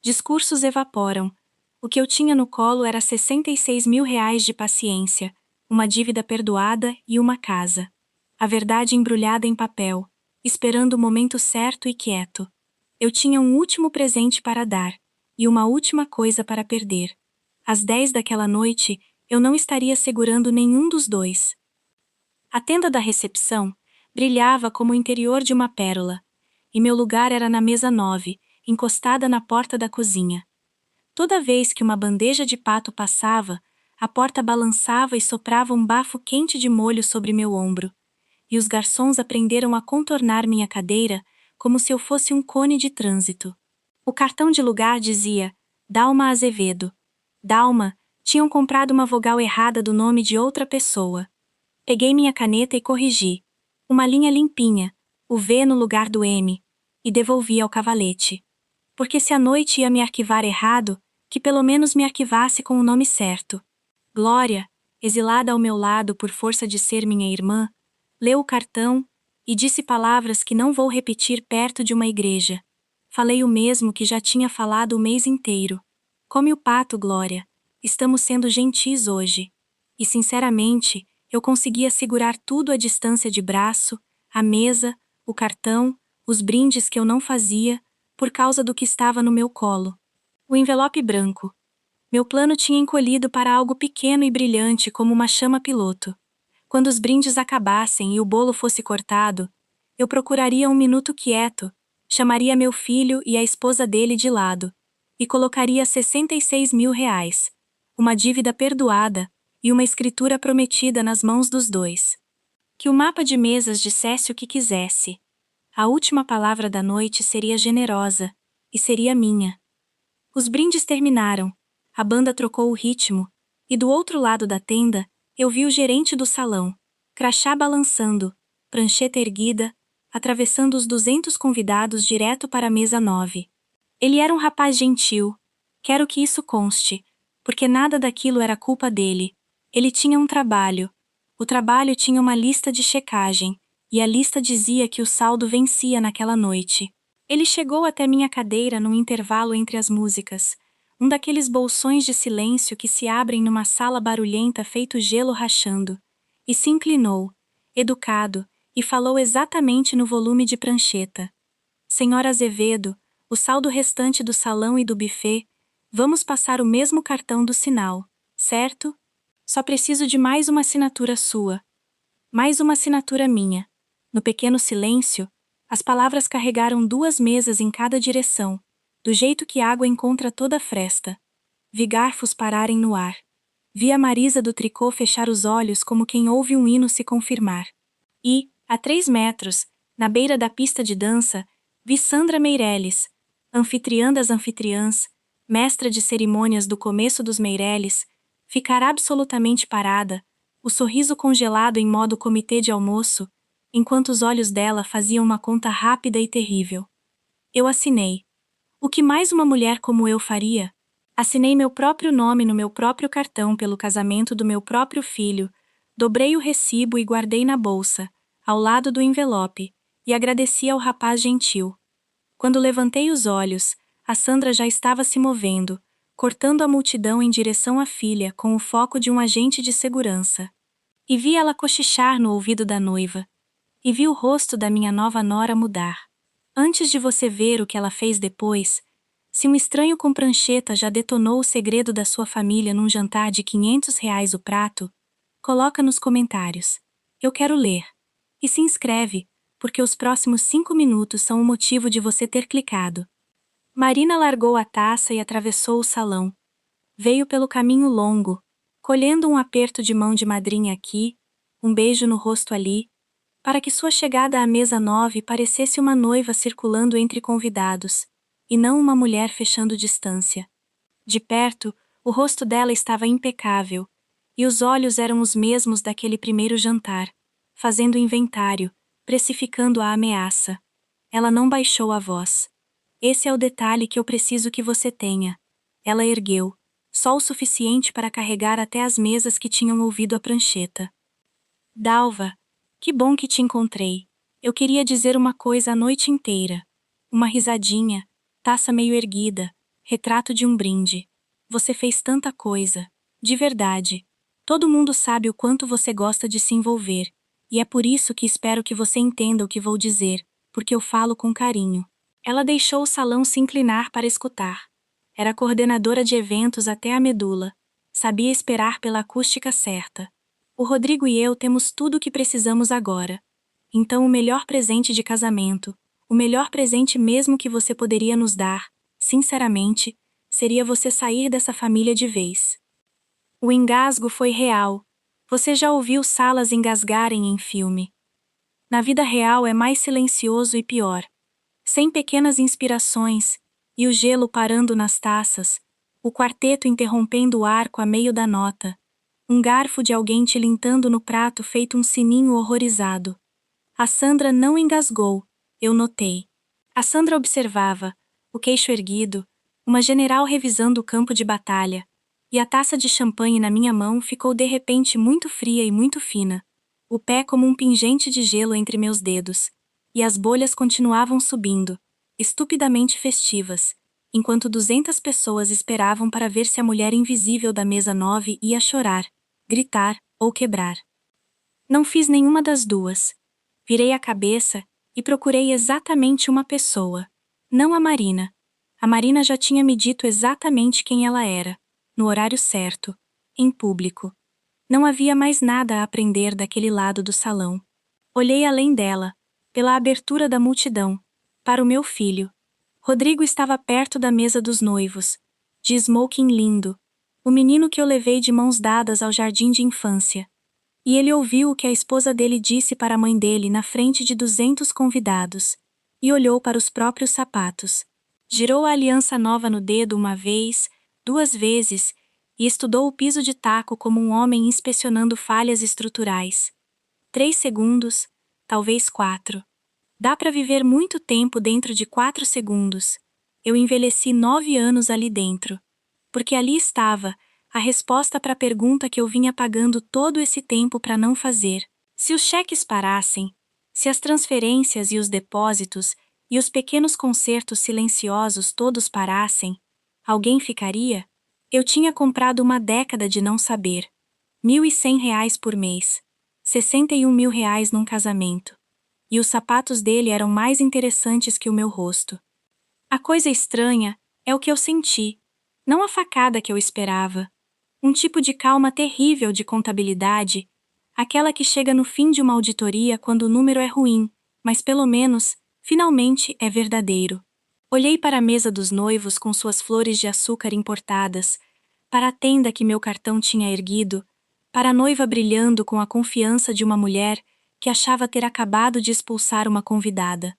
Discursos evaporam. O que eu tinha no colo era 66 mil reais de paciência, uma dívida perdoada e uma casa. A verdade embrulhada em papel, esperando o momento certo e quieto. Eu tinha um último presente para dar, e uma última coisa para perder. Às 10 daquela noite, eu não estaria segurando nenhum dos dois. A tenda da recepção brilhava como o interior de uma pérola, e meu lugar era na mesa 9, encostada na porta da cozinha. Toda vez que uma bandeja de pato passava, a porta balançava e soprava um bafo quente de molho sobre meu ombro, e os garçons aprenderam a contornar minha cadeira como se eu fosse um cone de trânsito. O cartão de lugar dizia Dalma Azevedo. Dalma, tinham comprado uma vogal errada do nome de outra pessoa. Peguei minha caneta e corrigi. Uma linha limpinha, o V no lugar do M, e devolvi ao cavalete. Porque se a noite ia me arquivar errado, que pelo menos me arquivasse com o nome certo. Glória, exilada ao meu lado por força de ser minha irmã, leu o cartão e disse palavras que não vou repetir perto de uma igreja. Falei o mesmo que já tinha falado o mês inteiro. Come o pato, Glória. Estamos sendo gentis hoje. E sinceramente, eu conseguia segurar tudo à distância de braço, a mesa, o cartão, os brindes que eu não fazia, por causa do que estava no meu colo. O envelope branco. Meu plano tinha encolhido para algo pequeno e brilhante como uma chama piloto. Quando os brindes acabassem e o bolo fosse cortado, eu procuraria um minuto quieto, chamaria meu filho e a esposa dele de lado, e colocaria 66 mil reais, uma dívida perdoada e uma escritura prometida nas mãos dos dois. Que o mapa de mesas dissesse o que quisesse. A última palavra da noite seria generosa, e seria minha. Os brindes terminaram, a banda trocou o ritmo, e do outro lado da tenda, eu vi o gerente do salão, crachá balançando, prancheta erguida, atravessando os 200 convidados direto para a mesa 9. Ele era um rapaz gentil, quero que isso conste, porque nada daquilo era culpa dele. Ele tinha um trabalho. O trabalho tinha uma lista de checagem, e a lista dizia que o saldo vencia naquela noite. Ele chegou até minha cadeira num intervalo entre as músicas, um daqueles bolsões de silêncio que se abrem numa sala barulhenta feito gelo rachando, e se inclinou, educado, e falou exatamente no volume de prancheta. Senhora Azevedo, o saldo restante do salão e do buffet, vamos passar o mesmo cartão do sinal, certo? Só preciso de mais uma assinatura sua. Mais uma assinatura minha. No pequeno silêncio, as palavras carregaram 2 mesas em cada direção, do jeito que água encontra toda a fresta. Vi garfos pararem no ar. Vi a Marisa do tricô fechar os olhos como quem ouve um hino se confirmar. E, a 3 metros, na beira da pista de dança, vi Sandra Meirelles, anfitriã das anfitriãs, mestra de cerimônias do começo dos Meirelles, ficar absolutamente parada, o sorriso congelado em modo comitê de almoço, enquanto os olhos dela faziam uma conta rápida e terrível. Eu assinei. O que mais uma mulher como eu faria? Assinei meu próprio nome no meu próprio cartão pelo casamento do meu próprio filho, dobrei o recibo e guardei na bolsa, ao lado do envelope, e agradeci ao rapaz gentil. Quando levantei os olhos, a Sandra já estava se movendo, cortando a multidão em direção à filha com o foco de um agente de segurança. E vi ela cochichar no ouvido da noiva. E vi o rosto da minha nova nora mudar. Antes de você ver o que ela fez depois, se um estranho com prancheta já detonou o segredo da sua família num jantar de R$ 500 o prato, coloca nos comentários. Eu quero ler. E se inscreve, porque os próximos 5 minutos são o motivo de você ter clicado. Marina largou a taça e atravessou o salão. Veio pelo caminho longo, colhendo um aperto de mão de madrinha aqui, um beijo no rosto ali, para que sua chegada à mesa 9 parecesse uma noiva circulando entre convidados, e não uma mulher fechando distância. De perto, o rosto dela estava impecável, e os olhos eram os mesmos daquele primeiro jantar, fazendo inventário, precificando a ameaça. Ela não baixou a voz. Esse é o detalhe que eu preciso que você tenha. Ela ergueu, só o suficiente para carregar até as mesas que tinham ouvido a prancheta. Dalva, que bom que te encontrei. Eu queria dizer uma coisa a noite inteira. Uma risadinha, taça meio erguida, retrato de um brinde. Você fez tanta coisa. De verdade. Todo mundo sabe o quanto você gosta de se envolver, e é por isso que espero que você entenda o que vou dizer, porque eu falo com carinho. Ela deixou o salão se inclinar para escutar. Era coordenadora de eventos até a medula. Sabia esperar pela acústica certa. O Rodrigo e eu temos tudo o que precisamos agora. Então o melhor presente de casamento, o melhor presente mesmo que você poderia nos dar, sinceramente, seria você sair dessa família de vez. O engasgo foi real. Você já ouviu salas engasgarem em filme. Na vida real é mais silencioso e pior. Sem pequenas inspirações, e o gelo parando nas taças, o quarteto interrompendo o arco a meio da nota, um garfo de alguém tilintando no prato feito um sininho horrorizado. A Sandra não engasgou, eu notei. A Sandra observava, o queixo erguido, uma general revisando o campo de batalha, e a taça de champanhe na minha mão ficou de repente muito fria e muito fina, o pé como um pingente de gelo entre meus dedos, e as bolhas continuavam subindo, estupidamente festivas, enquanto 200 pessoas esperavam para ver se a mulher invisível da mesa 9 ia chorar, gritar ou quebrar. Não fiz nenhuma das duas. Virei a cabeça e procurei exatamente uma pessoa. Não a Marina. A Marina já tinha me dito exatamente quem ela era, no horário certo, em público. Não havia mais nada a aprender daquele lado do salão. Olhei além dela, pela abertura da multidão, para o meu filho. Rodrigo estava perto da mesa dos noivos, de smoking lindo, o menino que eu levei de mãos dadas ao jardim de infância. E ele ouviu o que a esposa dele disse para a mãe dele na frente de 200 convidados, e olhou para os próprios sapatos. Girou a aliança nova no dedo uma vez, 2 vezes, e estudou o piso de taco como um homem inspecionando falhas estruturais. 3 segundos, talvez 4. Dá para viver muito tempo dentro de 4 segundos. Eu envelheci 9 anos ali dentro. Porque ali estava a resposta para a pergunta que eu vinha pagando todo esse tempo para não fazer. Se os cheques parassem, se as transferências e os depósitos e os pequenos concertos silenciosos todos parassem, alguém ficaria? Eu tinha comprado uma década de não saber. R$ 1.100 por mês. R$ 61.000 num casamento. E os sapatos dele eram mais interessantes que o meu rosto. A coisa estranha é o que eu senti, não a facada que eu esperava. Um tipo de calma terrível de contabilidade, aquela que chega no fim de uma auditoria quando o número é ruim, mas pelo menos, finalmente, é verdadeiro. Olhei para a mesa dos noivos com suas flores de açúcar importadas, para a tenda que meu cartão tinha erguido, para a noiva brilhando com a confiança de uma mulher que achava ter acabado de expulsar uma convidada.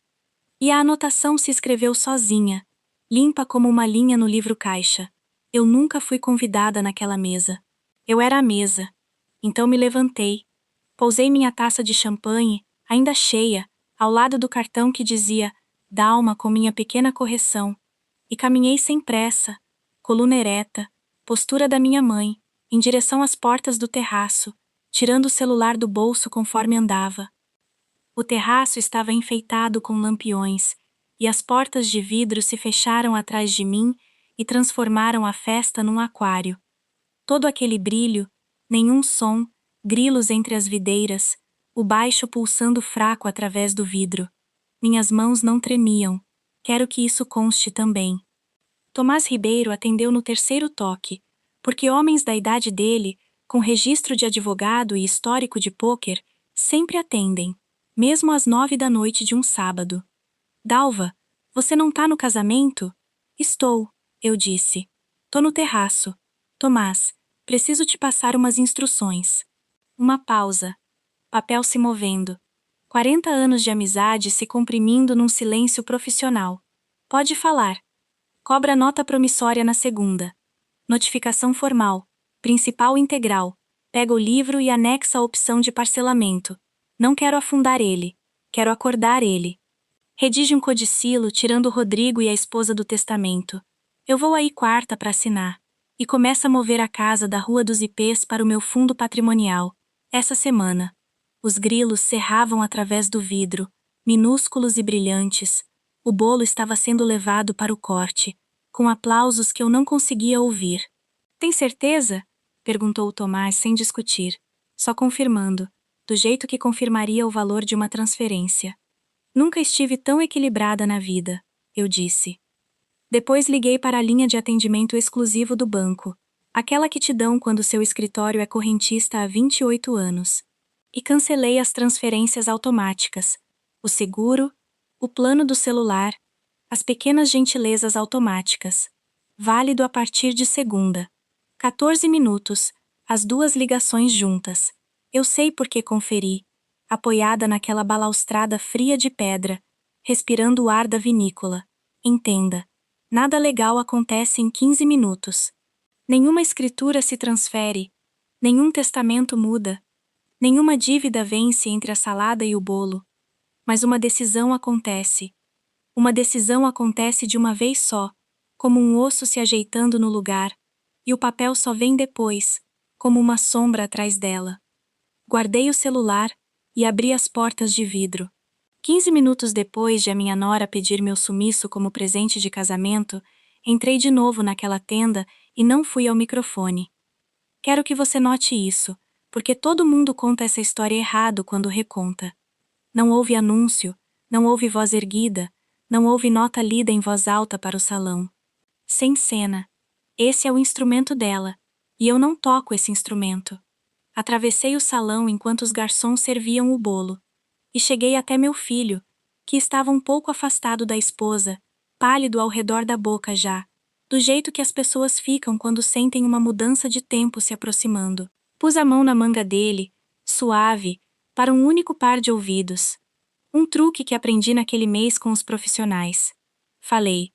E a anotação se escreveu sozinha, limpa como uma linha no livro-caixa. Eu nunca fui convidada naquela mesa. Eu era a mesa. Então me levantei. Pousei minha taça de champanhe, ainda cheia, ao lado do cartão que dizia Dalma com minha pequena correção, e caminhei sem pressa, coluna ereta, postura da minha mãe, em direção às portas do terraço, tirando o celular do bolso conforme andava. O terraço estava enfeitado com lampiões, e as portas de vidro se fecharam atrás de mim e transformaram a festa num aquário. Todo aquele brilho, nenhum som, grilos entre as videiras, o baixo pulsando fraco através do vidro. Minhas mãos não tremiam. Quero que isso conste também. Tomás Ribeiro atendeu no 3º toque, porque homens da idade dele, com registro de advogado e histórico de pôquer, sempre atendem, mesmo às 9 da noite de um sábado. Dalva, você não tá no casamento? Estou, eu disse. Tô no terraço. Tomás, preciso te passar umas instruções. Uma pausa. Papel se movendo. 40 anos de amizade se comprimindo num silêncio profissional. Pode falar. Cobra nota promissória na segunda. Notificação formal. Principal integral. Pega o livro e anexa a opção de parcelamento. Não quero afundar ele. Quero acordar ele. Redige um codicilo tirando o Rodrigo e a esposa do testamento. Eu vou aí quarta para assinar. E começa a mover a casa da Rua dos Ipês para o meu fundo patrimonial. Essa semana. Os grilos serravam através do vidro, minúsculos e brilhantes. O bolo estava sendo levado para o corte, com aplausos que eu não conseguia ouvir. Tem certeza? Perguntou o Tomás sem discutir, só confirmando, do jeito que confirmaria o valor de uma transferência. Nunca estive tão equilibrada na vida, eu disse. Depois liguei para a linha de atendimento exclusivo do banco, aquela que te dão quando seu escritório é correntista há 28 anos. E cancelei as transferências automáticas, o seguro, o plano do celular, as pequenas gentilezas automáticas. Válido a partir de segunda. 14 minutos, as duas ligações juntas. Eu sei porque conferi, apoiada naquela balaustrada fria de pedra, respirando o ar da vinícola. Entenda, nada legal acontece em 15 minutos. Nenhuma escritura se transfere, nenhum testamento muda, nenhuma dívida vence entre a salada e o bolo. Mas uma decisão acontece. Uma decisão acontece de uma vez só, como um osso se ajeitando no lugar, e o papel só vem depois, como uma sombra atrás dela. Guardei o celular e abri as portas de vidro. 15 minutos depois de a minha nora pedir meu sumiço como presente de casamento, entrei de novo naquela tenda e não fui ao microfone. Quero que você note isso, porque todo mundo conta essa história errado quando reconta. Não houve anúncio, não houve voz erguida, não houve nota lida em voz alta para o salão. Sem cena. Esse é o instrumento dela, e eu não toco esse instrumento. Atravessei o salão enquanto os garçons serviam o bolo, e cheguei até meu filho, que estava um pouco afastado da esposa, pálido ao redor da boca já, do jeito que as pessoas ficam quando sentem uma mudança de tempo se aproximando. Pus a mão na manga dele, suave, para um único par de ouvidos. Um truque que aprendi naquele mês com os profissionais. Falei: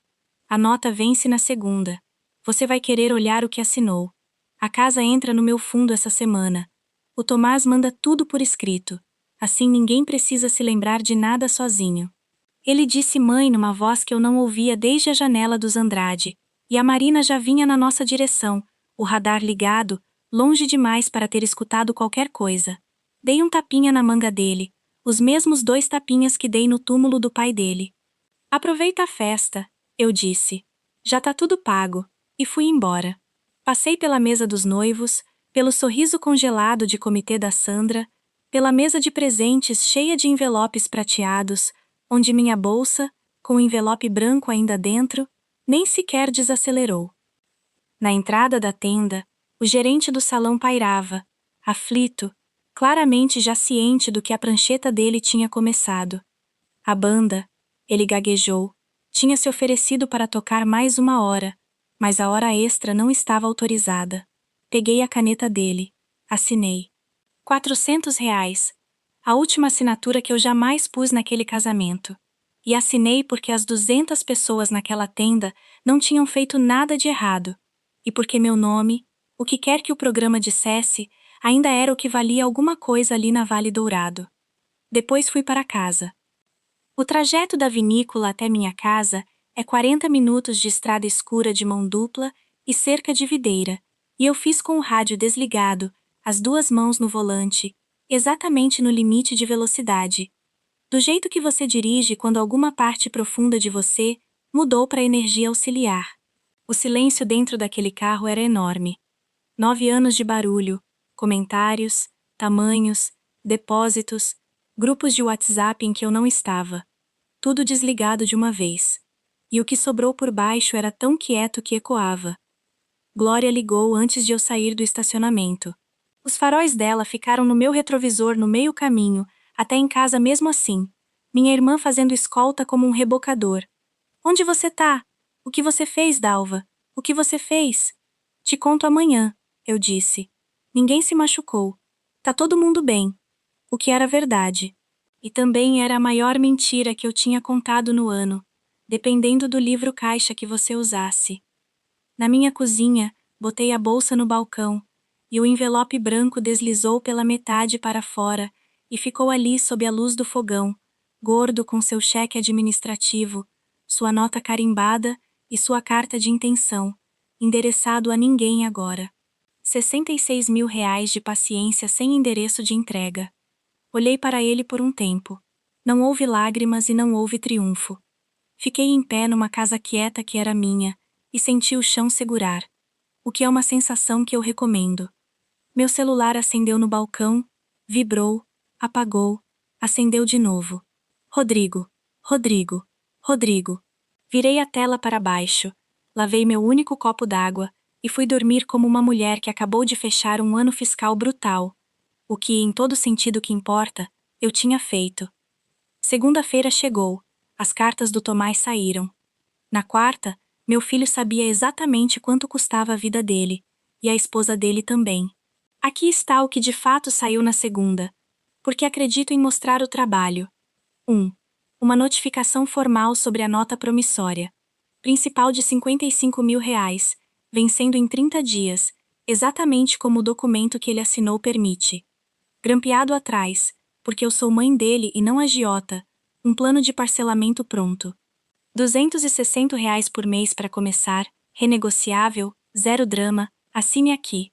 a nota vence na segunda. Você vai querer olhar o que assinou. A casa entra no meu fundo essa semana. O Tomás manda tudo por escrito. Assim ninguém precisa se lembrar de nada sozinho. Ele disse mãe numa voz que eu não ouvia desde a janela dos Andrade, e a Marina já vinha na nossa direção, o radar ligado, longe demais para ter escutado qualquer coisa. Dei um tapinha na manga dele, os mesmos 2 tapinhas que dei no túmulo do pai dele. Aproveita a festa, eu disse. Já tá tudo pago, e fui embora. Passei pela mesa dos noivos, pelo sorriso congelado de comitê da Sandra, pela mesa de presentes cheia de envelopes prateados, onde minha bolsa, com o envelope branco ainda dentro, nem sequer desacelerou. Na entrada da tenda, o gerente do salão pairava, aflito, claramente já ciente do que a prancheta dele tinha começado. A banda, ele gaguejou, tinha se oferecido para tocar mais 1 hora, mas a hora extra não estava autorizada. Peguei a caneta dele, assinei. R$ 400, a última assinatura que eu jamais pus naquele casamento. E assinei porque as 200 pessoas naquela tenda não tinham feito nada de errado, e porque meu nome, o que quer que o programa dissesse, ainda era o que valia alguma coisa ali na Vale Dourado. Depois fui para casa. O trajeto da vinícola até minha casa é 40 minutos de estrada escura de mão dupla e cerca de videira, e eu fiz com o rádio desligado, as 2 mãos no volante, exatamente no limite de velocidade. Do jeito que você dirige quando alguma parte profunda de você mudou para energia auxiliar. O silêncio dentro daquele carro era enorme. 9 anos de barulho, comentários, tamanhos, depósitos, grupos de WhatsApp em que eu não estava. Tudo desligado de uma vez. E o que sobrou por baixo era tão quieto que ecoava. Glória ligou antes de eu sair do estacionamento. Os faróis dela ficaram no meu retrovisor no meio caminho, até em casa mesmo assim. Minha irmã fazendo escolta como um rebocador. Onde você tá? O que você fez, Dalva? O que você fez? Te conto amanhã, eu disse. Ninguém se machucou. Tá todo mundo bem. O que era verdade. E também era a maior mentira que eu tinha contado no ano, dependendo do livro caixa que você usasse. Na minha cozinha, botei a bolsa no balcão, e o envelope branco deslizou pela metade para fora e ficou ali sob a luz do fogão, gordo com seu cheque administrativo, sua nota carimbada e sua carta de intenção, endereçado a ninguém agora. R$ 66 mil de paciência sem endereço de entrega. Olhei para ele por um tempo. Não houve lágrimas e não houve triunfo. Fiquei em pé numa casa quieta que era minha, e senti o chão segurar. O que é uma sensação que eu recomendo. Meu celular acendeu no balcão, vibrou, apagou, acendeu de novo. Rodrigo, Rodrigo, Rodrigo. Virei a tela para baixo, lavei meu único copo d'água e fui dormir como uma mulher que acabou de fechar um ano fiscal brutal. O que, em todo sentido que importa, eu tinha feito. Segunda-feira chegou, as cartas do Tomás saíram. Na quarta, meu filho sabia exatamente quanto custava a vida dele, e a esposa dele também. Aqui está o que de fato saiu na segunda, porque acredito em mostrar o trabalho. 1. Uma notificação formal sobre a nota promissória. Principal de R$ 55.000, vencendo em 30 dias, exatamente como o documento que ele assinou permite. Grampeado atrás, porque eu sou mãe dele e não agiota, um plano de parcelamento pronto. R$ 260 por mês para começar, renegociável, zero drama, assine aqui.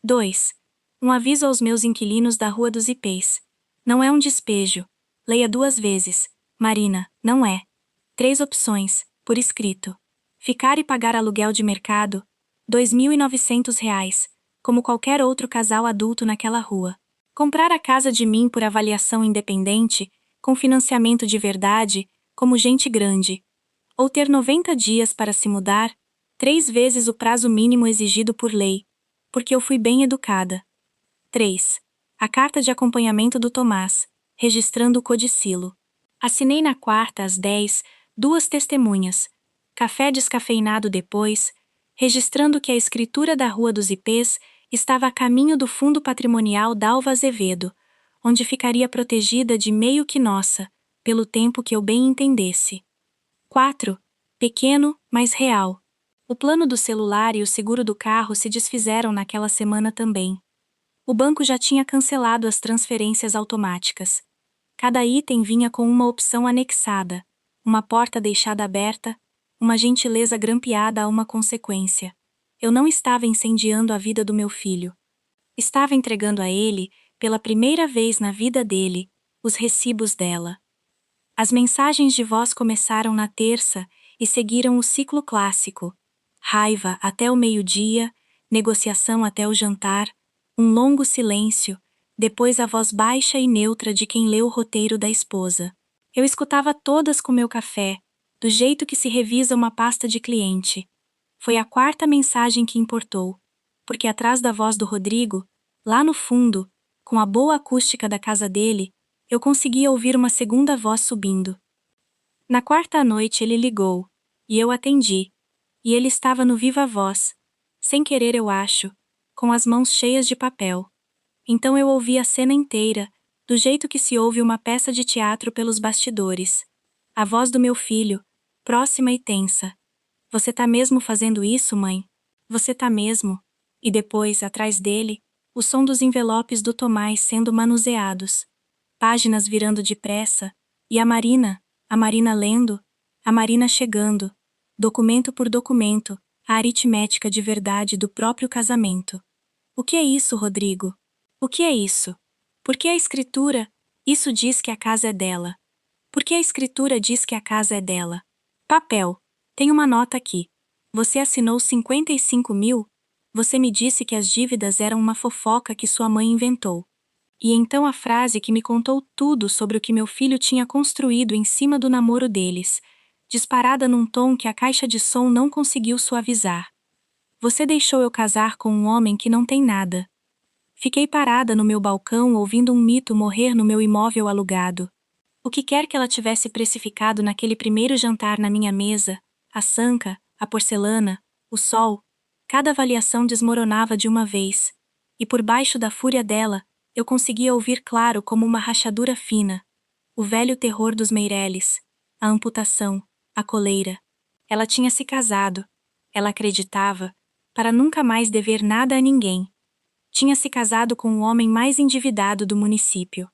2. Um aviso aos meus inquilinos da Rua dos Ipês. Não é um despejo. Leia 2 vezes. Marina, não é. 3 opções, por escrito. Ficar e pagar aluguel de mercado, R$ 2.900, como qualquer outro casal adulto naquela rua. Comprar a casa de mim por avaliação independente, com financiamento de verdade, como gente grande. Ou ter 90 dias para se mudar, 3 vezes o prazo mínimo exigido por lei, porque eu fui bem educada. 3. A carta de acompanhamento do Tomás, registrando o codicilo. Assinei na quarta às 10, 2 testemunhas. Café descafeinado depois, registrando que a escritura da Rua dos Ipês estava a caminho do fundo patrimonial Dalva Azevedo, onde ficaria protegida de meio que nossa, pelo tempo que eu bem entendesse. 4. Pequeno, mas real. O plano do celular e o seguro do carro se desfizeram naquela semana também. O banco já tinha cancelado as transferências automáticas. Cada item vinha com uma opção anexada, uma porta deixada aberta, uma gentileza grampeada a uma consequência. Eu não estava incendiando a vida do meu filho. Estava entregando a ele, pela primeira vez na vida dele, os recibos dela. As mensagens de voz começaram na terça e seguiram o ciclo clássico: raiva até o meio-dia, negociação até o jantar, um longo silêncio, depois a voz baixa e neutra de quem lê o roteiro da esposa. Eu escutava todas com meu café, do jeito que se revisa uma pasta de cliente. Foi a quarta mensagem que importou, porque atrás da voz do Rodrigo, lá no fundo, com a boa acústica da casa dele, eu conseguia ouvir uma segunda voz subindo. Na quarta noite ele ligou, e eu atendi, e ele estava no viva voz, sem querer eu acho, com as mãos cheias de papel. Então eu ouvi a cena inteira, do jeito que se ouve uma peça de teatro pelos bastidores. A voz do meu filho, próxima e tensa. Você tá mesmo fazendo isso, mãe? Você tá mesmo? E depois, atrás dele, o som dos envelopes do Tomás sendo manuseados. Páginas virando depressa, e a Marina lendo, a Marina chegando, documento por documento, a aritmética de verdade do próprio casamento. O que é isso, Rodrigo? O que é isso? Por que a escritura, isso diz que a casa é dela? Por que a escritura diz que a casa é dela? Papel. Tem uma nota aqui. Você assinou 55.000? Você me disse que as dívidas eram uma fofoca que sua mãe inventou. E então a frase que me contou tudo sobre o que meu filho tinha construído em cima do namoro deles, disparada num tom que a caixa de som não conseguiu suavizar. Você deixou eu casar com um homem que não tem nada. Fiquei parada no meu balcão ouvindo um mito morrer no meu imóvel alugado. O que quer que ela tivesse precificado naquele primeiro jantar na minha mesa, a sanca, a porcelana, o sol, cada avaliação desmoronava de uma vez, e por baixo da fúria dela, eu conseguia ouvir claro como uma rachadura fina, o velho terror dos Meireles, a amputação, a coleira. Ela tinha se casado, ela acreditava, para nunca mais dever nada a ninguém. Tinha se casado com o homem mais endividado do município.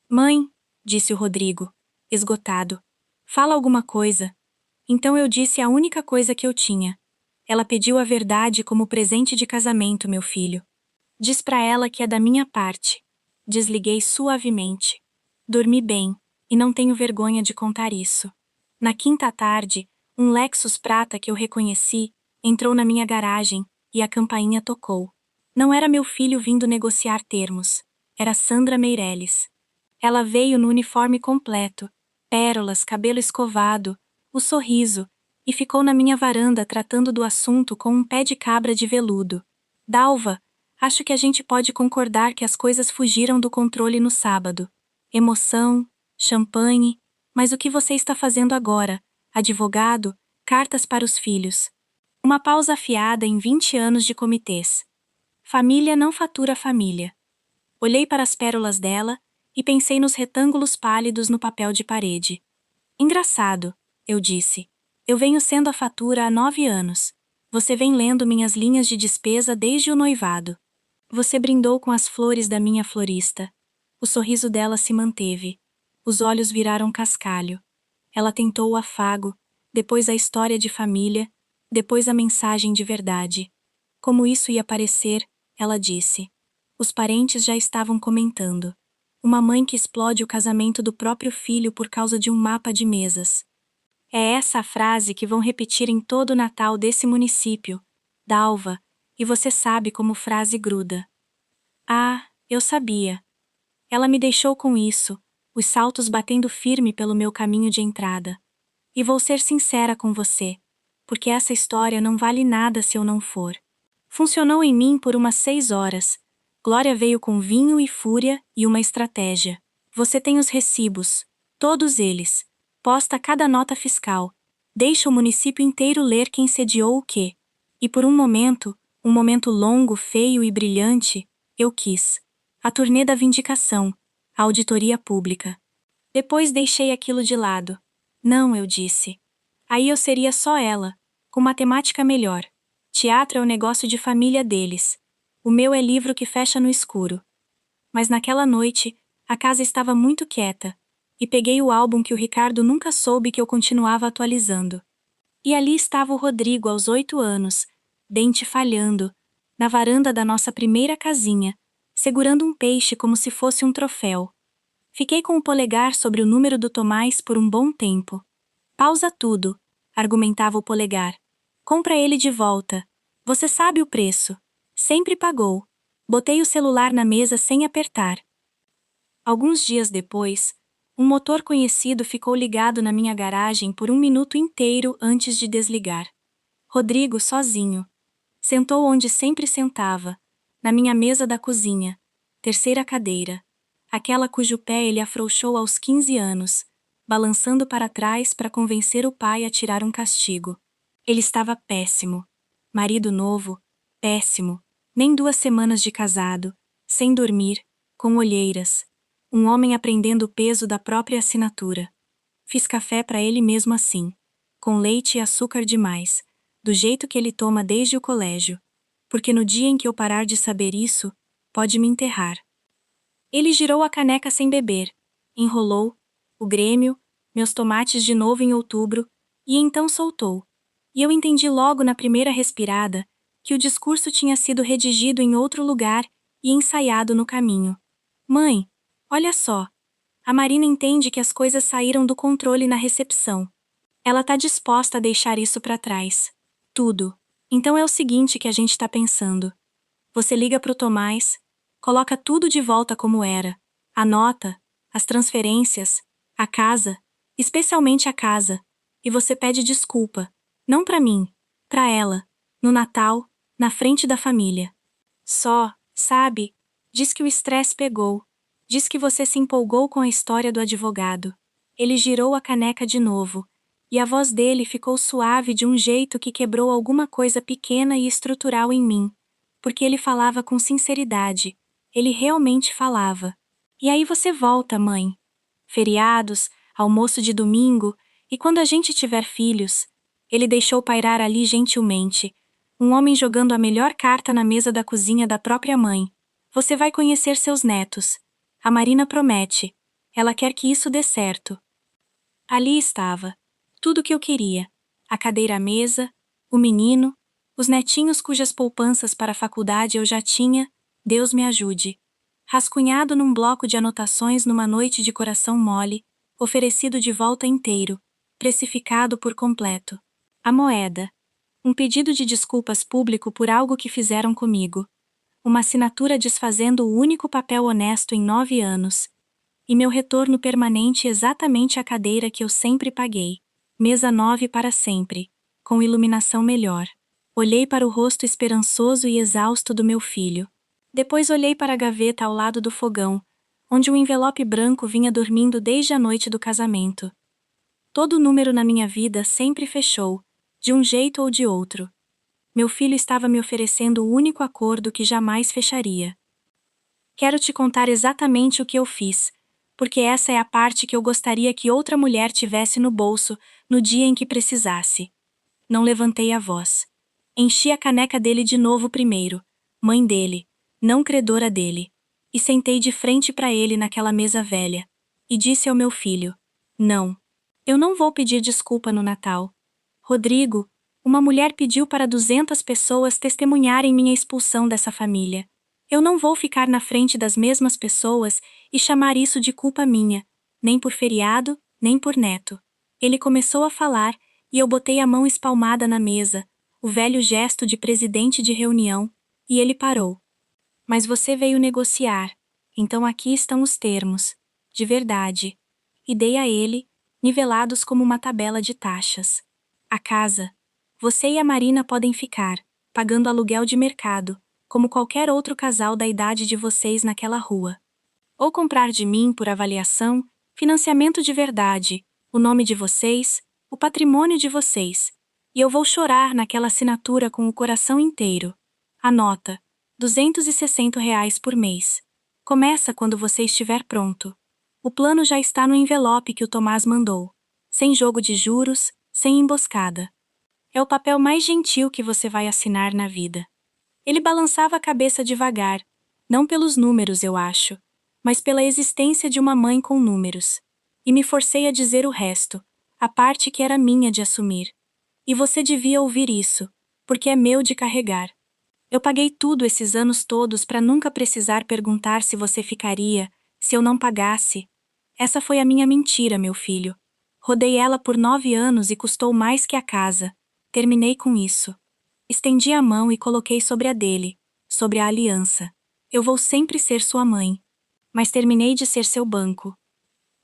Mãe, disse o Rodrigo, esgotado, fala alguma coisa. Então eu disse a única coisa que eu tinha. Ela pediu a verdade como presente de casamento, meu filho. Diz pra ela que é da minha parte. Desliguei suavemente. Dormi bem, e não tenho vergonha de contar isso. Na quinta tarde, um Lexus prata que eu reconheci entrou na minha garagem, e a campainha tocou. Não era meu filho vindo negociar termos. Era Sandra Meireles. Ela veio no uniforme completo, pérolas, cabelo escovado, o sorriso, e ficou na minha varanda tratando do assunto com um pé de cabra de veludo. Dalva, acho que a gente pode concordar que as coisas fugiram do controle no sábado. Emoção, champanhe, mas o que você está fazendo agora? Advogado, cartas para os filhos. Uma pausa afiada em 20 anos de comitês. Família não fatura família. Olhei para as pérolas dela e pensei nos retângulos pálidos no papel de parede. Engraçado, eu disse. Eu venho sendo a fatura há 9 anos. Você vem lendo minhas linhas de despesa desde o noivado. Você brindou com as flores da minha florista. O sorriso dela se manteve. Os olhos viraram cascalho. Ela tentou o afago, depois a história de família, depois a mensagem de verdade. Como isso ia parecer, ela disse. Os parentes já estavam comentando. Uma mãe que explode o casamento do próprio filho por causa de um mapa de mesas. É essa a frase que vão repetir em todo o Natal desse município, Dalva, e você sabe como frase gruda. Ah, eu sabia. Ela me deixou com isso, os saltos batendo firme pelo meu caminho de entrada. E vou ser sincera com você, porque essa história não vale nada se eu não for. Funcionou em mim por umas 6 horas. Glória veio com vinho e fúria e uma estratégia. Você tem os recibos, todos eles. Posta cada nota fiscal. Deixa o município inteiro ler quem sediou o quê. E por um momento longo, feio e brilhante, eu quis. A turnê da vindicação, a auditoria pública. Depois deixei aquilo de lado. Não, eu disse. Aí eu seria só ela, com matemática melhor. Teatro é o negócio de família deles. O meu é livro que fecha no escuro. Mas naquela noite, a casa estava muito quieta, e peguei o álbum que o Ricardo nunca soube que eu continuava atualizando. E ali estava o Rodrigo aos 8 anos, dente falhando, na varanda da nossa primeira casinha, segurando um peixe como se fosse um troféu. Fiquei com o polegar sobre o número do Tomás por um bom tempo. Pausa tudo, argumentava o polegar. Compra ele de volta. Você sabe o preço. Sempre pagou. Botei o celular na mesa sem apertar. Alguns dias depois, um motor conhecido ficou ligado na minha garagem por 1 minuto inteiro antes de desligar. Rodrigo sozinho. Sentou onde sempre sentava, na minha mesa da cozinha, terceira cadeira, aquela cujo pé ele afrouxou aos 15 anos, balançando para trás para convencer o pai a tirar um castigo. Ele estava péssimo. Marido novo, péssimo. Nem 2 semanas de casado, sem dormir, com olheiras. Um homem aprendendo o peso da própria assinatura. Fiz café para ele mesmo assim, com leite e açúcar demais, do jeito que ele toma desde o colégio, porque no dia em que eu parar de saber isso, pode me enterrar. Ele girou a caneca sem beber, enrolou, o Grêmio, meus tomates de novo em outubro, e então soltou. E eu entendi logo na primeira respirada que o discurso tinha sido redigido em outro lugar e ensaiado no caminho. Mãe, olha só. A Marina entende que as coisas saíram do controle na recepção. Ela tá disposta a deixar isso para trás. Tudo. Então é o seguinte que a gente tá pensando. Você liga pro Tomás, coloca tudo de volta como era. A nota, as transferências, a casa, especialmente a casa, e você pede desculpa. Não para mim, para ela, no Natal, na frente da família. Só, sabe, diz que o estresse pegou. Diz que você se empolgou com a história do advogado. Ele girou a caneca de novo, e a voz dele ficou suave de um jeito que quebrou alguma coisa pequena e estrutural em mim, porque ele falava com sinceridade. Ele realmente falava. E aí você volta, mãe. Feriados, almoço de domingo, e quando a gente tiver filhos. Ele deixou pairar ali gentilmente. Um homem jogando a melhor carta na mesa da cozinha da própria mãe. Você vai conhecer seus netos. A Marina promete. Ela quer que isso dê certo. Ali estava. Tudo o que eu queria. A cadeira à mesa, o menino, os netinhos cujas poupanças para a faculdade eu já tinha, Deus me ajude. Rascunhado num bloco de anotações numa noite de coração mole, oferecido de volta inteiro, precificado por completo. A moeda. Um pedido de desculpas público por algo que fizeram comigo. Uma assinatura desfazendo o único papel honesto em 9 anos. E meu retorno permanente exatamente à cadeira que eu sempre paguei. Mesa 9 para sempre. com iluminação melhor. Olhei para o rosto esperançoso e exausto do meu filho. Depois olhei para a gaveta ao lado do fogão, onde um envelope branco vinha dormindo desde a noite do casamento. Todo número na minha vida sempre fechou, de um jeito ou de outro. Meu filho estava me oferecendo o único acordo que jamais fecharia. Quero te contar exatamente o que eu fiz, porque essa é a parte que eu gostaria que outra mulher tivesse no bolso no dia em que precisasse. Não levantei a voz. Enchi a caneca dele de novo primeiro, mãe dele, não credora dele, e sentei de frente para ele naquela mesa velha, e disse ao meu filho: não, eu não vou pedir desculpa no Natal. Rodrigo, uma mulher pediu para 200 pessoas testemunharem minha expulsão dessa família. Eu não vou ficar na frente das mesmas pessoas e chamar isso de culpa minha, nem por feriado, nem por neto. Ele começou a falar, e eu botei a mão espalmada na mesa, o velho gesto de presidente de reunião, e ele parou. Mas você veio negociar, então aqui estão os termos, de verdade. E dei a ele, nivelados como uma tabela de taxas. A casa. Você e a Marina podem ficar, pagando aluguel de mercado, como qualquer outro casal da idade de vocês naquela rua. Ou comprar de mim por avaliação, financiamento de verdade, o nome de vocês, o patrimônio de vocês. E eu vou chorar naquela assinatura com o coração inteiro. Anota, R$ 260 por mês. Começa quando você estiver pronto. O plano já está no envelope que o Tomás mandou. Sem jogo de juros, sem emboscada. É o papel mais gentil que você vai assinar na vida. Ele balançava a cabeça devagar, não pelos números, eu acho, mas pela existência de uma mãe com números. E me forcei a dizer o resto, a parte que era minha de assumir. E você devia ouvir isso, porque é meu de carregar. Eu paguei tudo esses anos todos para nunca precisar perguntar se você ficaria, se eu não pagasse. Essa foi a minha mentira, meu filho. Rodei ela por 9 anos e custou mais que a casa. Terminei com isso. Estendi a mão e coloquei sobre a dele, sobre a aliança. Eu vou sempre ser sua mãe. Mas terminei de ser seu banco.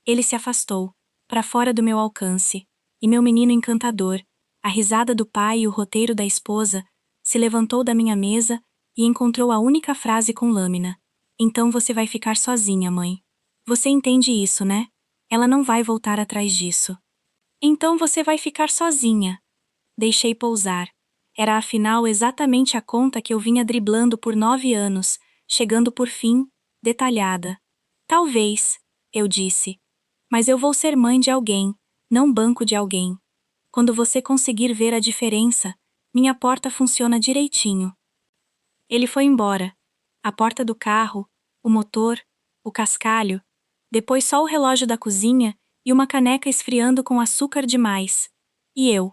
Ele se afastou, para fora do meu alcance, e meu menino encantador, a risada do pai e o roteiro da esposa, se levantou da minha mesa e encontrou a única frase com lâmina. Então você vai ficar sozinha, mãe. Você entende isso, né? Ela não vai voltar atrás disso. Então você vai ficar sozinha. Deixei pousar. Era afinal exatamente a conta que eu vinha driblando por 9 anos, chegando por fim, detalhada. Talvez, eu disse. Mas eu vou ser mãe de alguém, não banco de alguém. Quando você conseguir ver a diferença, minha porta funciona direitinho. Ele foi embora. A porta do carro, o motor, o cascalho, depois só o relógio da cozinha e uma caneca esfriando com açúcar demais. E eu.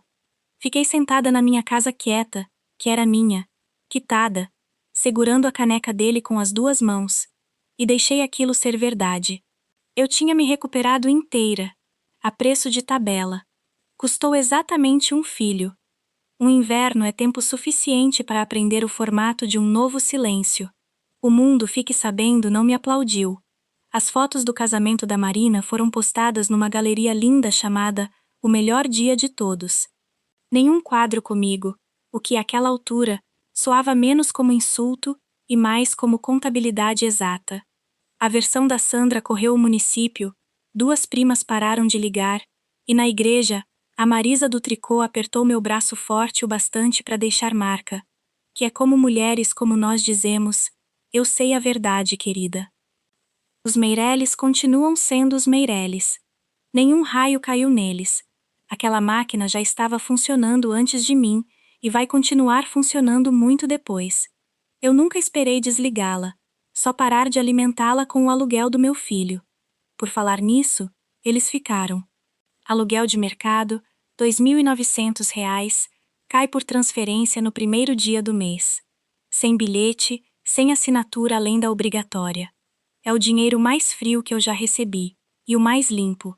Fiquei sentada na minha casa quieta, que era minha, quitada, segurando a caneca dele com as 2 mãos, e deixei aquilo ser verdade. Eu tinha me recuperado inteira, a preço de tabela. Custou exatamente um filho. Um inverno é tempo suficiente para aprender o formato de um novo silêncio. O mundo, fique sabendo, não me aplaudiu. As fotos do casamento da Marina foram postadas numa galeria linda chamada O Melhor Dia de Todos. Nenhum quadro comigo, o que àquela altura soava menos como insulto e mais como contabilidade exata. A versão da Sandra correu o município, 2 primas pararam de ligar, e na igreja, a Marisa do tricô apertou meu braço forte o bastante para deixar marca, que é como mulheres como nós dizemos, eu sei a verdade, querida. Os Meireles continuam sendo os Meireles. Nenhum raio caiu neles. Aquela máquina já estava funcionando antes de mim e vai continuar funcionando muito depois. Eu nunca esperei desligá-la, só parar de alimentá-la com o aluguel do meu filho. Por falar nisso, eles ficaram. Aluguel de mercado, R$ 2.900, cai por transferência no primeiro dia do mês. Sem bilhete, sem assinatura além da obrigatória. É o dinheiro mais frio que eu já recebi, e o mais limpo.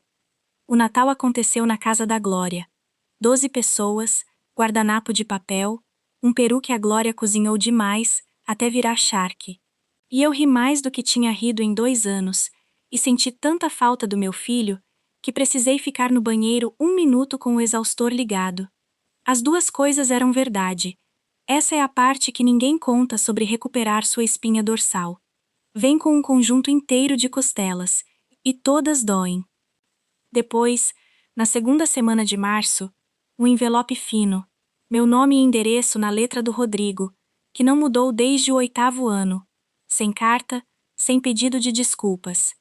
O Natal aconteceu na casa da Glória. 12 pessoas, guardanapo de papel, um peru que a Glória cozinhou demais, até virar charque. E eu ri mais do que tinha rido em 2 anos, e senti tanta falta do meu filho, que precisei ficar no banheiro 1 minuto com o exaustor ligado. As duas coisas eram verdade. Essa é a parte que ninguém conta sobre recuperar sua espinha dorsal. Vem com um conjunto inteiro de costelas, e todas doem. Depois, na segunda semana de março, um envelope fino, meu nome e endereço na letra do Rodrigo, que não mudou desde o 8º ano, sem carta, sem pedido de desculpas.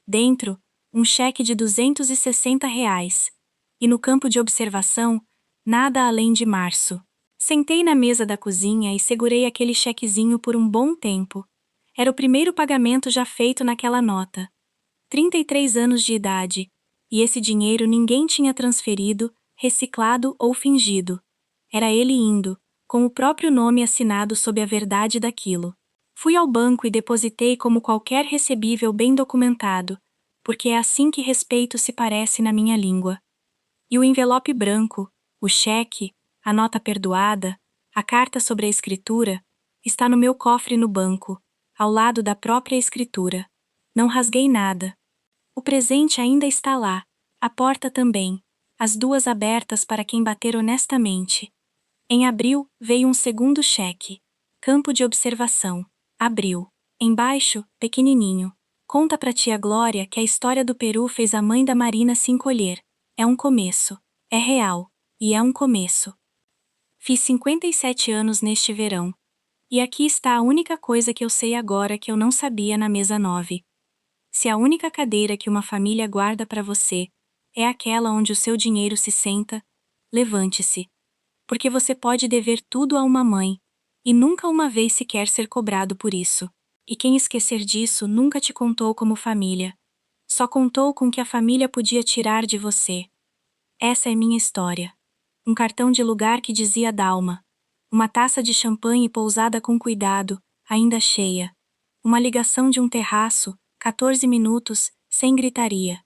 Dentro, um cheque de R$ 260, e no campo de observação, nada além de março. Sentei na mesa da cozinha e segurei aquele chequezinho por um bom tempo. Era o primeiro pagamento já feito naquela nota. 33 anos de idade, e esse dinheiro ninguém tinha transferido, reciclado ou fingido. Era ele indo, com o próprio nome assinado sob a verdade daquilo. Fui ao banco e depositei como qualquer recebível bem documentado, porque é assim que respeito se parece na minha língua. E o envelope branco, o cheque, a nota perdoada, a carta sobre a escritura, está no meu cofre no banco, ao lado da própria escritura. Não rasguei nada. O presente ainda está lá, a porta também, as duas abertas para quem bater honestamente. Em abril, veio um segundo cheque. Campo de observação. Abril. Embaixo, pequenininho. Conta pra tia Glória que a história do Peru fez a mãe da Marina se encolher. É um começo. É real. E é um começo. Fiz 57 anos neste verão. E aqui está a única coisa que eu sei agora que eu não sabia na mesa 9. Se a única cadeira que uma família guarda para você é aquela onde o seu dinheiro se senta, levante-se. Porque você pode dever tudo a uma mãe, e nunca uma vez sequer ser cobrado por isso. E quem esquecer disso nunca te contou como família. Só contou com o que a família podia tirar de você. Essa é minha história. Um cartão de lugar que dizia Dalma. Uma taça de champanhe pousada com cuidado, ainda cheia. Uma ligação de um terraço, 14 minutos, sem gritaria.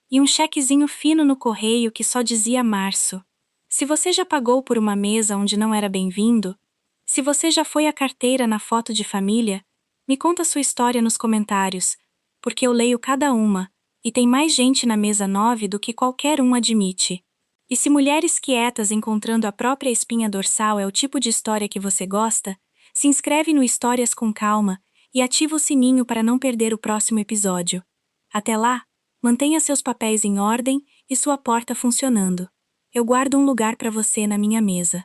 E um chequezinho fino no correio que só dizia março. Se você já pagou por uma mesa onde não era bem-vindo, se você já foi à carteira na foto de família, me conta sua história nos comentários, porque eu leio cada uma, e tem mais gente na mesa 9 do que qualquer um admite. E se mulheres quietas encontrando a própria espinha dorsal é o tipo de história que você gosta, se inscreve no Histórias com Calma e ativa o sininho para não perder o próximo episódio. Até lá, mantenha seus papéis em ordem e sua porta funcionando. Eu guardo um lugar para você na minha mesa.